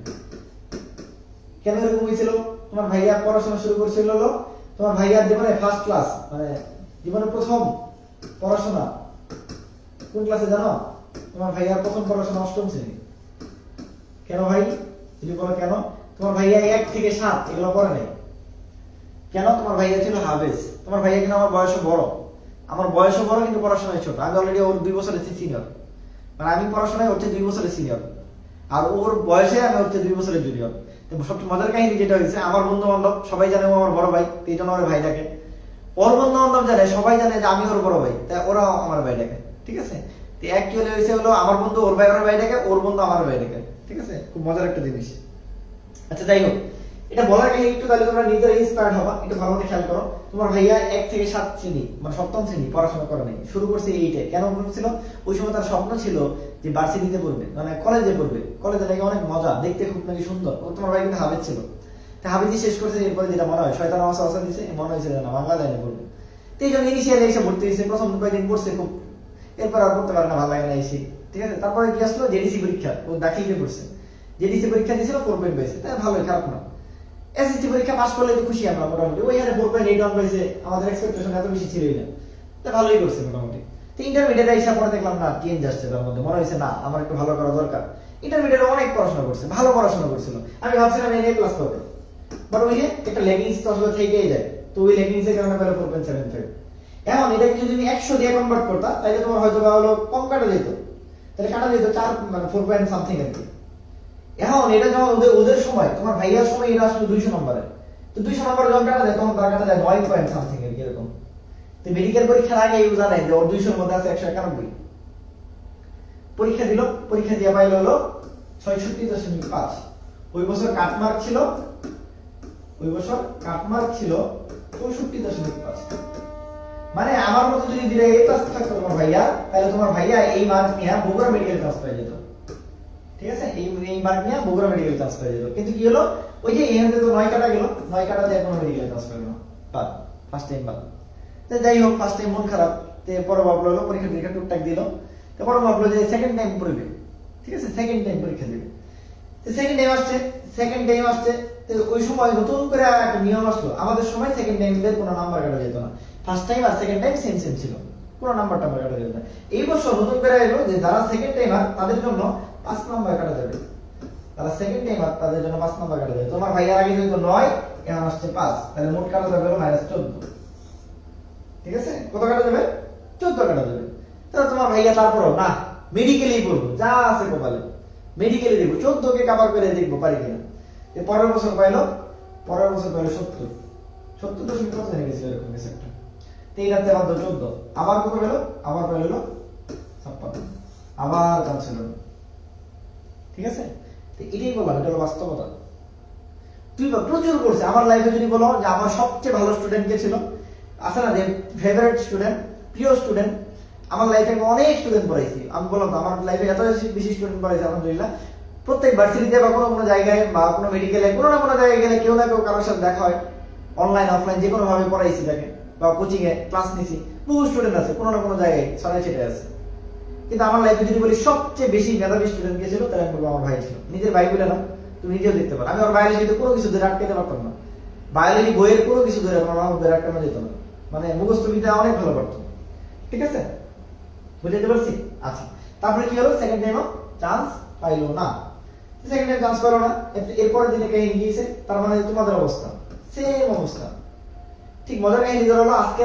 কেন এরকম হয়েছিল? তোমার ভাইয়া পড়াশোনা শুরু করছিল হলো, তোমার ভাইয়ার জীবনে ফার্স্ট ক্লাস, মানে জীবনে প্রথম পড়াশোনা কোন ক্লাসে জানো? তোমার ভাইয়ার প্রথম পড়াশোনা 8ম শ্রেণী। কেন ভাই? যদি বলো কেন? তোমার ভাইয়া 1 থেকে 7 এগুলো পড়ে নাই। কেন? তোমার ভাইয়া ছিল হাফেজ। তোমার ভাইয়া কিন্তু আমার বয়সে বড়, আমার বয়সও বড় কিন্তু পড়াশোনায় ছোট। আমি অলরেডি ওর 2 বছরের সিনিয়র, মানে আমি পড়াশোনায় ওর চেয়ে 2 বছরের সিনিয়র, আর ওর বয়সে আমি ওর চেয়ে 2 বছরের জুনিয়র। সবচেয়ে মজার কাহিনী যেটা হয়েছে, আমার বন্ধু বান্ধব সবাই জানে ও আমার বড় ভাই, এই জন্য আমার ভাই ডাকে। ওর বন্ধু বান্ধব জানে, সবাই জানে যে আমি ওর বড় ভাই, তাই ওরা আমার ভাই ডাকে, ঠিক আছে। তো অ্যাকচুয়ালি হয়েছে হলো আমার বন্ধু ওর ভাই ওর ভাই ডাকে, ওর বন্ধু আমার ভাই ডাকে, ঠিক আছে। খুব মজার একটা জিনিস। আচ্ছা যাই হোক, এটা বলার কাহিনী একটু তাহলে তোমরা নিজেরা ইন্সপায়ার্ড হবা, একটু ভালো মতো খেয়াল করো। তোমার ভাইয়া 1 থেকে 7 শ্রেণী মানে 7ম শ্রেণী পড়াশোনা করে নাই, শুরু করছে 8-এ। কেন করছিল? ওই সময় তার স্বপ্ন ছিল যে ভার্সিটিতে পড়বে, মানে কলেজে পড়বে। কলেজে নাকি অনেক মজা, দেখতে খুব নাকি সুন্দর। ও তোমার ভাই কিন্তু হাফেজ ছিল, তা হাফেজি শেষ করছে, এরপরে যেটা মনে হয় শয়তান ওয়াসওয়াসা দিছে, মনে হয়েছে না বাংলা লাইনে পড়বে। তো এই জন্য ইনিশিয়ালি এসে ভর্তি হয়েছে, প্রথম কয়েকদিন পড়ছে খুব, এরপর আর পড়তে পারে না, ভালো লাগে না এসে, ঠিক আছে। তারপরে কি আসলো? জেডিসি পরীক্ষা, ও দাখিলে করছে, জেডিসি পরীক্ষা দিয়েছিল 4 পেয়েছে, তাই ভালোই, খারাপ না। এসএসসি পরীক্ষা পাস করলে তো খুশি আমরা মোটামুটি, ওই হারে 4.81 পেয়েছে, আমাদের এক্সপেকটেশন এত বেশি ছিলই না, তা ভালোই করছে মোটামুটি। তো ইন্টারমিডিয়েটে এসে পরে দেখলাম না চেঞ্জ আসছে তার মধ্যে, মনে হয়েছে না আমার একটু ভালো করা দরকার। ইন্টারমিডিয়েটে অনেক পড়াশোনা করছে, ভালো পড়াশোনা করছিল, আমি ভাবছিলাম এ ক্লাস করবে, বাট ওই যে একটা লেগিংস তো আসলে থেকেই যায়, তো ওই লেগিংস এর কারণে পেলো 4.75। এখন এটাকে যদি তুমি 100 দিয়ে কনভার্ট করতা তাহলে তোমার হয়তো বা হলো কম কাটা যেত, তাহলে কাটা যেত 4 মানে 4 পয়েন্ট সামথিং আর কি। এখন এটা যখন ওদের সময়, তোমার ভাইয়ার সময় এটা আসলে 200 নম্বরে, তো 200 নম্বরে যখন কাটা যায় তখন তার কাটা যায় 9 পয়েন্ট সামথিং এর এরকম। তো মেডিকেল পরীক্ষার আগে ইউ জানে যে ওর 200 এর মধ্যে আছে 191। পরীক্ষা দিল, পরীক্ষা দিয়ে পাইলো হলো 66.5। ওই বছর কাটমার্ক ছিল, ওই বছর কাটমার্ক ছিল 64.5। মানে আমার মতো যদি দিলে এ প্লাস থাকতো তোমার ভাইয়া, তাহলে তোমার ভাইয়া এই মার্ক নিয়ে বগুড়া মেডিকেল ক্লাস পেয়ে যেত, ঠিক আছে। এই মার্ক নিয়ে বগুড়া মেডিকেল ক্লাস পেয়ে যেত। কিন্তু কি হলো, ওই যে এখান থেকে তো 9 কাটা গেল, 9 কাটা দিয়ে কোনো মেডিকেল ক্লাস পেল না, বাদ, ফার্স্ট টাইম বাদ। তো যাই হোক, ফার্স্ট টাইম মন খারাপ, তো পরে ভাবলো হলো পরীক্ষা টরীক্ষা টুকটাক দিল, তো পরে ভাবলো যে সেকেন্ড টাইম পড়বে, ঠিক আছে, সেকেন্ড টাইম পরীক্ষা দিবে। তো সেকেন্ড টাইম আসছে, সেকেন্ড টাইম আসছে, তো ওই সময় নতুন করে একটা নিয়ম আসলো, আমাদের সময় সেকেন্ড টাইম দিয়ে কোনো নাম্বার কাটা যেত না, ফার্স্ট টাইম আর সেকেন্ড টাইম সেম সেম ছিল, কোনো নাম্বার টাম্বার কাটা যেত না। এই বছর নতুন করে এলো যে যারা সেকেন্ড টাইমার তাদের জন্য 5 নাম্বার কাটা যাবে, তারা সেকেন্ড টাইমার তাদের জন্য 5 নাম্বার কাটা যাবে। তোমার ভাইয়ার আগে যেহেতু 9, এখন আসছে 5, তাহলে মোট কাটা যাবে -14, ঠিক আছে। কত কাটা যাবে? 14 কাটা যাবে। তাহলে তোমার ভাইয়া তারপরও না মেডিকেলেই পড়বো, যা আছে কপালে মেডিকেলে দিব, 14 কে কভার করে দেখবো পারি কিনা। পরের বছর পাইলো 70, 70 কত জেনে গেছিল এরকম কিছু একটা। 3 আর 4 14, আবার কত পেলো, আবার পেলো 56, আবার চান্স হলো। ঠিক আছে, তো এটাই বললাম, এটা হলো বাস্তবতা। তুই প্রচুর করছে আমার লাইফে। যদি বলো যে আমার সবচেয়ে ভালো স্টুডেন্ট কে ছিল, আছে না যে ফেভারিট স্টুডেন্ট, প্রিয় স্টুডেন্ট, আমার লাইফে আমি অনেক স্টুডেন্ট পড়াইছি। আমি বললাম তো আমার লাইফে এত বেশি স্টুডেন্ট পড়াইছি আলহামদুলিল্লাহ। প্রত্যেক ভার্সিটিতে বা কোনো জায়গায় বা কোনো মেডিকেলে কোনো না কোনো জায়গায় গেলে কেউ না কেউ কারোর সাথে দেখা হয়, অনলাইন অফলাইন যে কোনো ভাবে পড়াইছি তাকে, বা কোচিং এ ক্লাস নিছি। বহু স্টুডেন্ট আছে কোনো না কোনো জায়গায় ছড়াই ছিটে আছে। কিন্তু আমার লাইফে যদি বলি সবচেয়ে বেশি মেধাবী স্টুডেন্ট কে ছিল, তাহলে আমি বলবো আমার ভাই ছিল। নিজের ভাই বলে না, তুমি নিজেও দেখতে পারো। আমি আমার বায়োলজিতে কোনো কিছু ধরে আটকাতে পারতাম না, বায়োলজি বইয়ের কোনো কিছু ধরে আমার ধরে আটকানো যেত না, মানে মুখস্থ বিদ্যা অনেক ভালো পারতো। ঠিক আছে, বুঝতে পারছি? আচ্ছা, তারপরে কি হলো, সেকেন্ড টাইমও চান্স পাইলো না। সেকেন্ড টাইম চান্স পাইলো না, এরপরের দিনে কাহিনী গিয়েছে। তার মানে তোমাদের অবস্থা সেম অবস্থা। ঠিক মজার কাহিনী ধরো হলো আজকে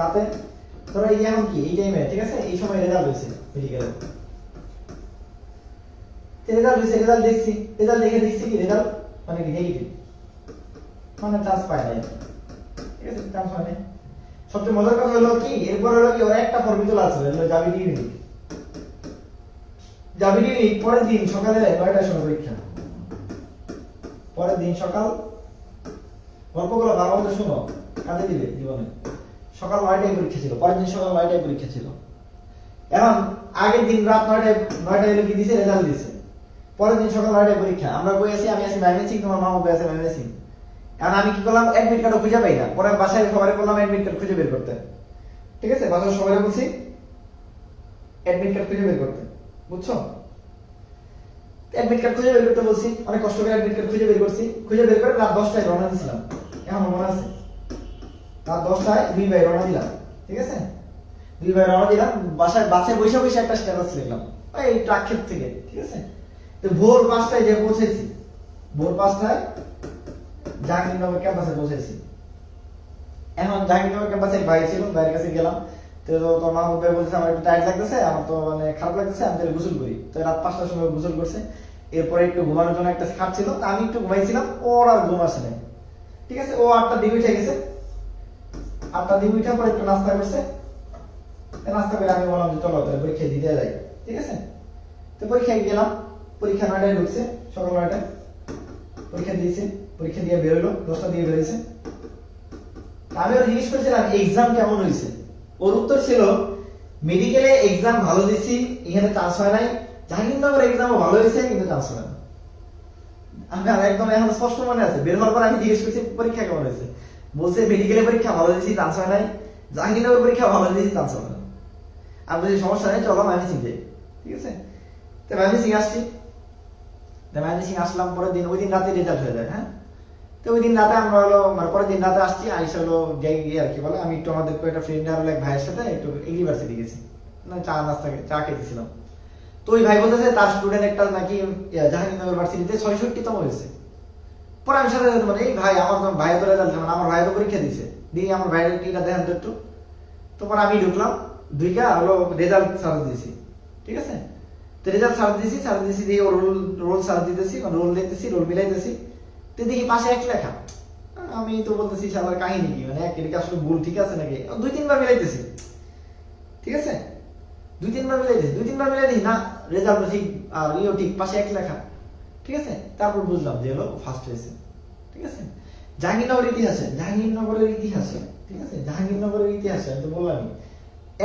রাতে ধরো এই এখন কি এই টাইমে, ঠিক আছে, এই সময় রেজাল্ট হয়েছে মেডিকেলে। রেজাল্ট দেখছি কি রেজাল্ট মানে কি নেগেটিভ, মানে চান্স পায় নাই। ঠিক আছে, চান্স পায় নাই। সবচেয়ে মজার কথা হলো কি, এরপর হলো কি ওরা একটা ফর্মুলা আছে, হলো জাবিডি ইউনিট। পরের দিন সকালে 9টার সময় পরীক্ষা। পরের দিন সকাল, গল্পগুলো ভালো মতো শোনো, কাজে দিবে জীবনে। সকাল 9টায় পরীক্ষা ছিল, পরের দিন সকাল 9টায় পরীক্ষা ছিল। এখন আগের দিন রাত 9টায় এলো কি দিছে, রেজাল্ট দিছে। পরের দিন সকাল 9টায় পরীক্ষা। আমরা বই আছি, আমি আছি ম্যামেসিং, তোমার মামা বই আছে ম্যামেসিং। এখন আমি কি করলাম, অ্যাডমিট কার্ডও খুঁজে পাই না। পরে বাসায় সবাই বললাম অ্যাডমিট কার্ড খুঁজে বের করতে। ঠিক আছে, বাসায় সবাই বলছি অ্যাডমিট কার্ড খুঁজে বের করতে, বুঝছো? অ্যাডমিট কার্ড খুঁজে বের করতে বলছি, অনেক কষ্ট করে অ্যাডমিট কার্ড খুঁজে বের করছি। খুঁজে বের করে রাত 10টায় রওনা দিয়েছিলাম, এখন মনে আছে। রাত 10টায় 2 ভাই রওনা দিলাম। ঠিক আছে, 2 ভাই রওনা দিলাম। বাসে বসে একটা স্ট্যাটাস লিখলাম এই ট্রাক ক্ষেত থেকে। ঠিক আছে, তো ভোর 5টায় যে পৌঁছেছি, ভোর 5টায় জাহাঙ্গীরনগর ক্যাম্পাসে পৌঁছেছি। এখন জাহাঙ্গীরনগর ক্যাম্পাসে ভাই ছিল, ভাইয়ের কাছে গেলাম। তো তোর মাহমুদ ভাই বলছে আমার একটু টায়ার্ড লাগতেছে, আমার তো মানে খারাপ লাগতেছে, আমি তাহলে গোসল করি। তো রাত 5টার সময় গোসল করছে। এরপরে একটু ঘুমানোর জন্য একটা খাট ছিল, তা আমি একটু ঘুমাইছিলাম, ওর আর ঘুম আসে নাই। ঠিক আছে, ও 8টার দিকে উঠে গেছে। 8টার দিকে উঠে পরে একটু নাস্তা করছে। নাস্তা করে আমি বললাম যে চলো তাহলে পরীক্ষা দিতে যাই। ঠিক আছে, তো পরীক্ষায় গেলাম। পরীক্ষা 9টায় ঢুকছে, সকাল 9টায় পরীক্ষা দিয়েছে। পরীক্ষা দিয়ে বেরোলো, 10টা দিয়ে বেরোইছে। আমি ওর জিজ্ঞেস করছিলাম এক্সাম কেমন হয়েছে। ওর উত্তর ছিল মেডিকেলে এক্সাম ভালো দিছি, এখানে চান্স হয় নাই। জাহাঙ্গীরনগর এক্সামও ভালো হয়েছে, কিন্তু চান্স হয় না। আমি একদম এখন স্পষ্ট মনে আছে। বের হওয়ার পর আমি জিজ্ঞেস করছি পরীক্ষা কেমন হয়েছে, বলছে মেডিকেলে পরীক্ষা ভালো দিয়েছি, চান্স হয় নাই। জাহাঙ্গীরনগর পরীক্ষা ভালো দিয়েছি, চান্স হয় না। আমি বলছি সমস্যা নেই, চলো ম্যানেজিং যাই। ঠিক আছে, তো ম্যানেজিং আসছি। ম্যানেজিং আসলাম, পরের দিন ওই দিন রাতে রেজাল্ট হয়ে যায়। হ্যাঁ, তো ওই দিন রাতে আমরা হলো মানে পরের দিন রাতে আসছি, আইসা হলো যাই গিয়ে আর কি বলে, আমি একটু আমাদের একটা ফ্রেন্ড আর এক ভাইয়ের সাথে একটু ইউনিভার্সিটি গেছি, না চা খেতেছিলাম। তো ওই ভাই বলতেছে তার স্টুডেন্ট একটা নাকি জাহাঙ্গীরনগর ভার্সিটিতে 66তম হয়েছে। পরে আমি সাথে সাথে মানে এই ভাই আমার তো ভাই তো রেজাল্ট, মানে আমার ভাই তো পরীক্ষা দিছে, দিয়ে আমার ভাইয়ের টিটা দেখেন তো একটু। তো পরে আমি ঢুকলাম, দুইটা হলো রেজাল্ট সার্চ দিয়েছি। ঠিক আছে, তো রেজাল্ট সার্চ দিয়েছি দিয়ে ওর রোল সার্চ দিতেছি, রোল দেখতেছি, রোল মিলাইতেছি। তো দেখি পাশে এক লেখা। আমি তো বলতেছি সবার কাহিনী কি, মানে একটা আসলে ভুল ঠিক আছে নাকি। 2-3বার মিলাইতেছি। ঠিক আছে, 2-3বার মিলাই না, রেজাল্ট ঠিক আর ইও ঠিক, পাশে এক লেখা। ঠিক আছে, তারপর বুঝলাম যে হলো ফার্স্ট হয়েছে। ঠিক আছে, জাহাঙ্গীরনগরের ইতিহাসে ঠিক আছে, জাহাঙ্গীরনগরের ইতিহাসে আমি তো বললামই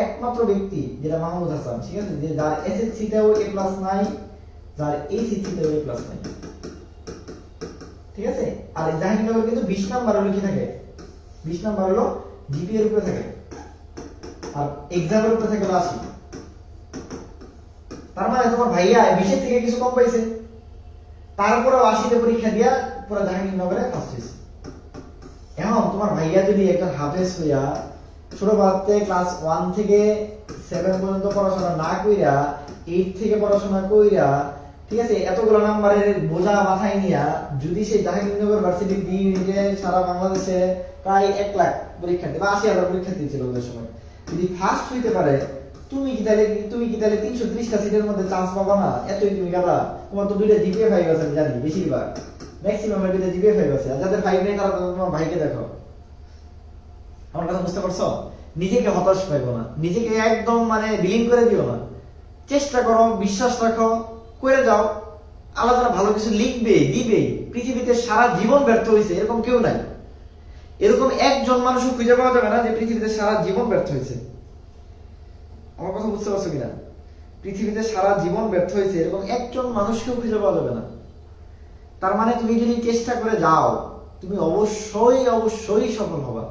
একমাত্র ব্যক্তি যেটা মাহমুদ হাসান। ঠিক আছে, যে যার এসএসসি তেও A+ নাই, যার এইচএসসি তেও A+ নাই। ঠিক আছে, আর জাহাঙ্গীরনগর কিন্তু 20 নাম্বার হলো কি থাকে, 20 নাম্বার হলো জিপিএ এর উপরে থাকে, আর এক্সামের উপরে থাকে 80। তার মানে তোমার ভাইয়া 20 থেকে কিছু কম পাইছে, তারপরে 80তে পরীক্ষা দিয়া পুরো জাহাঙ্গীরনগরে ফার্স্ট হয়েছে। এখন তোমার ভাইয়া যদি একটা হাফেজ হইয়া ছোটবেলাতে ক্লাস 1 থেকে 7 পর্যন্ত পড়াশোনা না কইরা 8 থেকে পড়াশোনা কইরা, ঠিক আছে, এতগুলো নাম্বারের বোঝা মাথায় নিয়ে যদি সেই জাহাঙ্গীরনগর ভার্সিটি বি ইউনিটে সারা বাংলাদেশে প্রায় 1 লাখ পরীক্ষার্থী বা 80,000 পরীক্ষার্থী ছিল ওদের সময়, যদি ফার্স্ট হইতে পারে, তুমি কি তাহলে 330টা সিটের মধ্যে চান্স পাবা না? এতই তুমি গাদা। তোমার তো 2টা জিপিএ 5 আছে আমি জানি, বেশিরভাগ ম্যাক্সিমাম এর 2টা জিপিএ 5 আছে। আর যাদের 5 নেই তারা তো তোমার ভাইকে দেখো। আমার কথা বুঝতে পারছো? নিজেকে হতাশ পাইবো না, নিজেকে একদম মানে বিলীন করে দিও না। চেষ্টা করো, বিশ্বাস রাখো, করে যাও। আল্লাহ তাআলা ভালো কিছু লিখবে, দিবে। পৃথিবীতে সারা জীবন ব্যর্থ হয়েছে এরকম কেউ নাই। এরকম একজন মানুষও খুঁজে পাওয়া যাবে না যে পৃথিবীতে সারা জীবন ব্যর্থ হয়েছে। আমার কথা বুঝতে পারছো কিনা? পৃথিবীতে সারা জীবন ব্যর্থ হয়েছে এরকম একজন মানুষকেও খুঁজে পাওয়া যাবে না। তার মানে তুমি যদি চেষ্টা করে যাও, তুমি অবশ্যই অবশ্যই সফল হবা।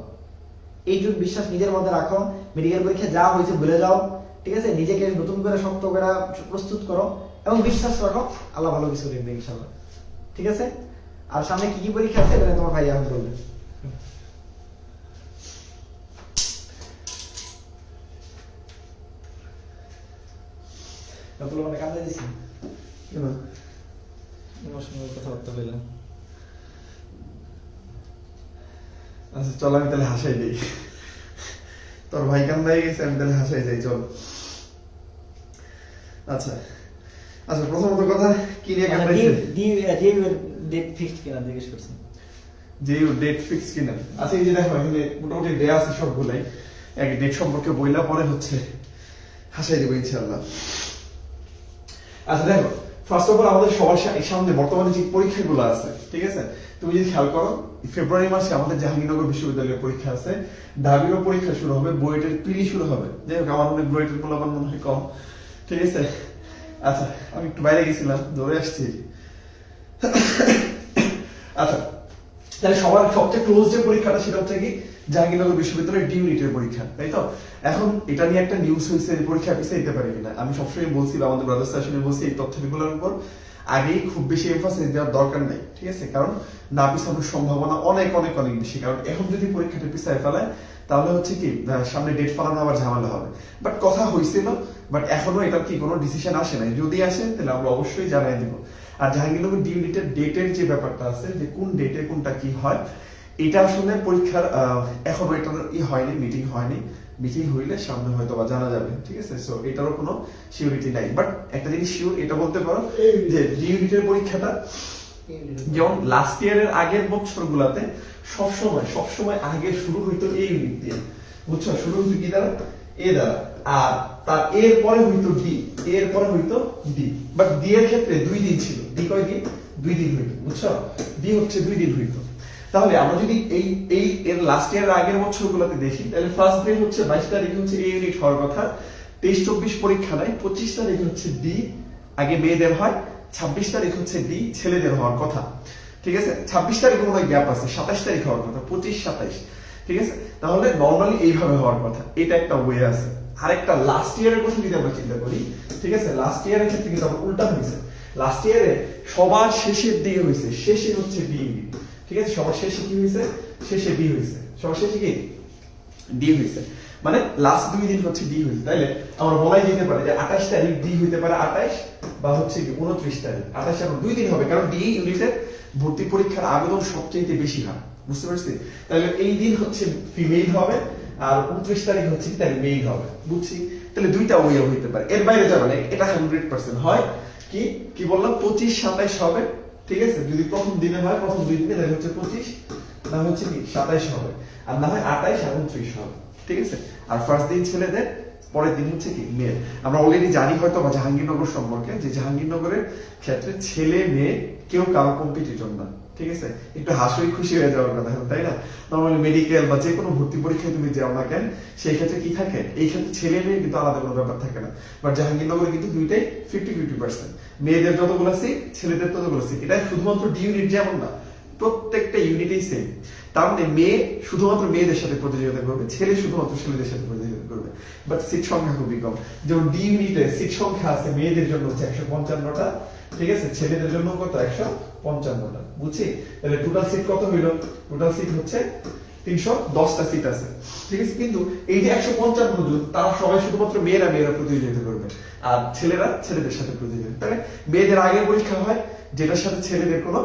এইটুকু বিশ্বাস নিজের মধ্যে রাখো। মেডিকেল পরীক্ষা যা হয়েছে ভুলে যাও, ঠিক আছে? নিজেকে নতুন করে শক্ত করে প্রস্তুত করো এবং বিশ্বাস রাখো, আল্লাহ ভালো কিছু লিখবে ইনশাআল্লাহ। ঠিক আছে? আর সামনে কি কি পরীক্ষা আছে এটা তোমার ভাই এখন বলবে। মানে কান্দে দিছি ইমোশনাল কথাবার্তা বললাম। আচ্ছা চল আমি তাহলে হাসাই দিই। তোর ভাই কান্দাই গেছে, আমি তাহলে হাসাই যাই, চল। আচ্ছা আচ্ছা, প্রথমত কথা কি নিয়ে কান্দাইছে? ডেট ফিক্সড কিনা জিজ্ঞেস করছেন। যে ডেট ফিক্স কিনা? আচ্ছা এই যে দেখো এখানে মোটামুটি ডে আছে সবগুলাই, এক ডেট সম্পর্কে বইলা পরে হচ্ছে হাসাই দেবো ইনশাআল্লাহ। আচ্ছা দেখো, ফার্স্ট অফ অল আমাদের সবার সামনে বর্তমানে যে পরীক্ষাগুলো আছে, ঠিক আছে, তুমি যদি খেয়াল করো, ফেব্রুয়ারি মাসে আমাদের জাহাঙ্গীরনগর বিশ্ববিদ্যালয়ের পরীক্ষা আছে, ঢাবিরও পরীক্ষা শুরু হবে, বুয়েটের প্রিলি শুরু হবে। যাই হোক আমার মনে বুয়েটের মূল্যবান মনে হয় কম, ঠিক আছে। আচ্ছা আমি একটু বাইরে গেছিলাম, দৌড়ে আসছি। আচ্ছা তাহলে সবার সবচেয়ে ক্লোজ যে পরীক্ষাটা সেটা হচ্ছে কি জাহাঙ্গীরনগর বিশ্ববিদ্যালয়ের ডি ইউনিটের পরীক্ষা, তাই তো? এখন এটা নিয়ে একটা নিউজ হয়েছে, পরীক্ষা পিছিয়ে দিতে পারে কিনা। আমি সবসময় বলছি বা আমাদের ব্রাদার্স সেশনে বলছি, এই তথ্যগুলোর উপর আগেই খুব বেশি এমফাসিস দেওয়ার দরকার নেই, ঠিক আছে? কারণ না পিছানোর সম্ভাবনা অনেক অনেক অনেক বেশি। কারণ এখন যদি পরীক্ষাটা পিছিয়ে ফেলায় তাহলে হচ্ছে কি সামনে ডেট ফালানো আবার ঝামেলা হবে। বাট কথা হয়েছিল, বাট এখনো এটার কি কোনো ডিসিশন আসে নাই। যদি আসে তাহলে আমরা অবশ্যই জানাই দিব। আর জাহাঙ্গীরনগর ডি ইউনিটের ডেটের যে ব্যাপারটা আছে, যে কোন ডেটে কোনটা কি হয়, এটা আসলে পরীক্ষার এখনো এটার হয়নি, মিটিং হয়নি। মিটিং হইলে সামনে হয়তো বা জানা যাবে, ঠিক আছে? সো এটারও কোনো সিউরিটি নাই। বাট একটা জিনিস শিওর, এটা বলতে পারো যে ডি ইউনিটের পরীক্ষাটা যেমন লাস্ট ইয়ারের আগের বছরগুলোতে সবসময় আগে শুরু হইতো এই ইউনিট দিয়ে, বুঝছো? শুরু হইতো কি দ্বারা? এ দ্বারা। আর তার এরপরে হইতো ডি, এরপরে হইতো ডি। বাট ডি এর ক্ষেত্রে 2 দিন ছিল। ডি কয় দিন? 2 দিন হইতো, বুঝছো? ডি হচ্ছে 2 দিন হইতো। তাহলে আমরা যদি এই এর লাস্ট ইয়ারের আগের বছরগুলোতে দেখি, তাহলে ফার্স্ট ডে হচ্ছে 22 তারিখে হচ্ছে এই ইউনিট হওয়ার কথা, 23-24 পরীক্ষা নাই, 25 তারিখে হচ্ছে ডি আগে মেয়েদের হয়, 26 তারিখ হচ্ছে ডি ছেলেদের হওয়ার কথা, ঠিক আছে? 26 তারিখে মনে হয় গ্যাপ আছে, 27 তারিখ হওয়ার কথা, 25-27, ঠিক আছে? তাহলে নর্মালি এইভাবে হওয়ার কথা, এটা একটা ওয়ে আছে। আরেকটা লাস্ট ইয়ারের কথা যদি আমরা চিন্তা করি, ঠিক আছে, লাস্ট ইয়ারের ক্ষেত্রে কিন্তু আবার উল্টা হয়েছে। লাস্ট ইয়ারে সবার শেষের দিকে হয়েছে, শেষে হচ্ছে ডি ইউনিট, ঠিক আছে? সবার শেষে কি হয়েছে? শেষে ডি হয়েছে। সবার শেষে কি? ডি হয়েছে। মানে লাস্ট 2 দিন হচ্ছে ডি হয়েছে। তাইলে আমরা বলাই যেতে পারে যে 28 তারিখ ডি হইতে পারে 28, বা হচ্ছে কি 29 তারিখ। 28 আর 2 দিন হবে, কারণ ডি ইউনিটের ভর্তি পরীক্ষার আবেদন সবচেয়ে বেশি হয়, বুঝতে পারছি? তাহলে এই দিন হচ্ছে ফিমেল হবে, আর 29 তারিখ হচ্ছে কি তাহলে মেল হবে, বুঝছি? তাহলে দুইটা ওয়ে হইতে পারে, এর বাইরে যাবে না। এটা 100% হয়। কি বললাম? 25-27 হবে, ঠিক আছে? যদি প্রথম দিনে হয়, প্রথম 2 দিনে, তাহলে হচ্ছে 25, না হচ্ছে কি 27 হবে, আর না হয় 28 আর 29 হবে, ঠিক আছে? আর ফার্স্ট দিন ছেলেদের, পরের দিন হচ্ছে কি মেয়ে। আমরা অলরেডি জানি হয়তো বা জাহাঙ্গীরনগর সম্পর্কে, যে জাহাঙ্গীরনগরের ক্ষেত্রে ছেলে মেয়ে কেউ কারো কম্পিটিটর না, ঠিক আছে? একটু হাসি খুশি হয়ে যাওয়ার কথা, তাই না? নর্মালি মেডিকেল বা যে কোনো ভর্তি পরীক্ষায় তুমি যাও না কেন, সেই ক্ষেত্রে কি থাকে? এই ক্ষেত্রে ছেলে মেয়ে কিন্তু আলাদা কোনো ব্যাপার থাকে না। বাট জাহাঙ্গীরনগরে কিন্তু দুইটাই 50-50%, মেয়েদের যতগুলো সিট, ছেলেদের ততগুলো সিট। এটা শুধুমাত্র ডি ইউনিট যেমন না, প্রত্যেকটা ইউনিটেই সেম। তার মানে মেয়ে শুধুমাত্র মেয়েদের সাথে প্রতিযোগিতা করবে, ছেলে শুধুমাত্র ছেলেদের সাথে প্রতিযোগিতা করবে। বাট সিট সংখ্যা খুবই কম। যেমন ডি ইউনিটে সিট সংখ্যা আছে মেয়েদের জন্য হচ্ছে 155টা, ঠিক আছে? ছেলেদের জন্য কত? 155টা, বুঝছি? তাহলে টোটাল সিট কত হইল? টোটাল সিট হচ্ছে 310টা সিট আছে, ঠিক আছে। কিন্তু এই যে 155 জন, তারা সবাই শুধুমাত্র মেয়েরা প্রতিযোগিতা করবে, আর ছেলেরা ছেলেদের সাথে প্রতিযোগিতা। তাহলে মেয়েদের আগে পরীক্ষা হয়, যেটার সাথে ছেলেদের কোনো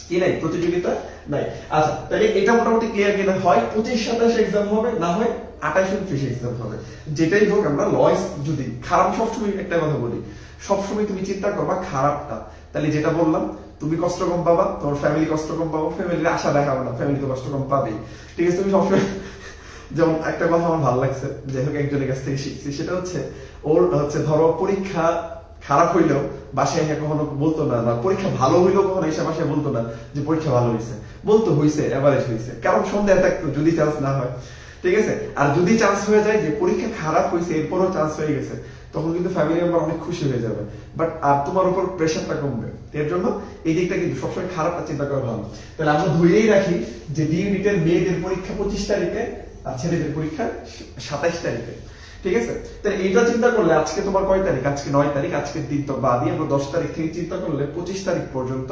কি নাই, প্রতিযোগিতা নাই। আচ্ছা, তাহলে এটা মোটামুটি ক্লিয়ার কিনা? হয় 25-27 এক্সাম হবে, না হয় 28-29 এক্সাম হবে। যেটাই হোক, আমরা লয়েস যদি খারাপ, সবসময় একটা কথা বলি, সবসময় তুমি চিন্তা করবা খারাপটা। তাহলে যেটা বললাম, তুমি কষ্ট কম পাবা, তোমার ফ্যামিলি কষ্ট কম পাবো, ফ্যামিলির আশা দেখাবো না, ফ্যামিলি তো কষ্ট কম পাবেই, ঠিক আছে। তুমি সবসময় যেমন একটা কথা আমার ভালো লাগছে, যাই হোক একজনের কাছ থেকে শিখছি, সেটা হচ্ছে ওর হচ্ছে ধরো পরীক্ষা খারাপ হইলেও বাসায় এসে কখনো বলতো না, বা পরীক্ষা ভালো হইলেও কখনো এসে বাসায় বলতো না যে পরীক্ষা ভালো হয়েছে, বলতো হয়েছে, এভারেজ হয়েছে, কারণ সন্দেহ থাকতো যদি চান্স না হয়, ঠিক আছে। আর যদি চান্স হয়ে যায় যে পরীক্ষা খারাপ হয়েছে এরপরও চান্স হয়ে গেছে, তখন কিন্তু ফ্যামিলি মেম্বার অনেক খুশি হয়ে যাবে, বাট আর তোমার উপর প্রেশারটা কমবে। এর জন্য এই দিকটা কিন্তু সবসময় খারাপটা চিন্তা করা ভালো। তাহলে আমরা ধরেই রাখি যে ডি ইউনিটের মেয়েদের পরীক্ষা 25 তারিখে আর ছেলেদের পরীক্ষা 27 তারিখে, ঠিক আছে। তাহলে এইটা চিন্তা করলে আজকে তোমার কয় তারিখ? আজকে 9 তারিখ, আজকের দিন তো বাদই, আমরা 10 তারিখ থেকে চিন্তা করলে 25 তারিখ পর্যন্ত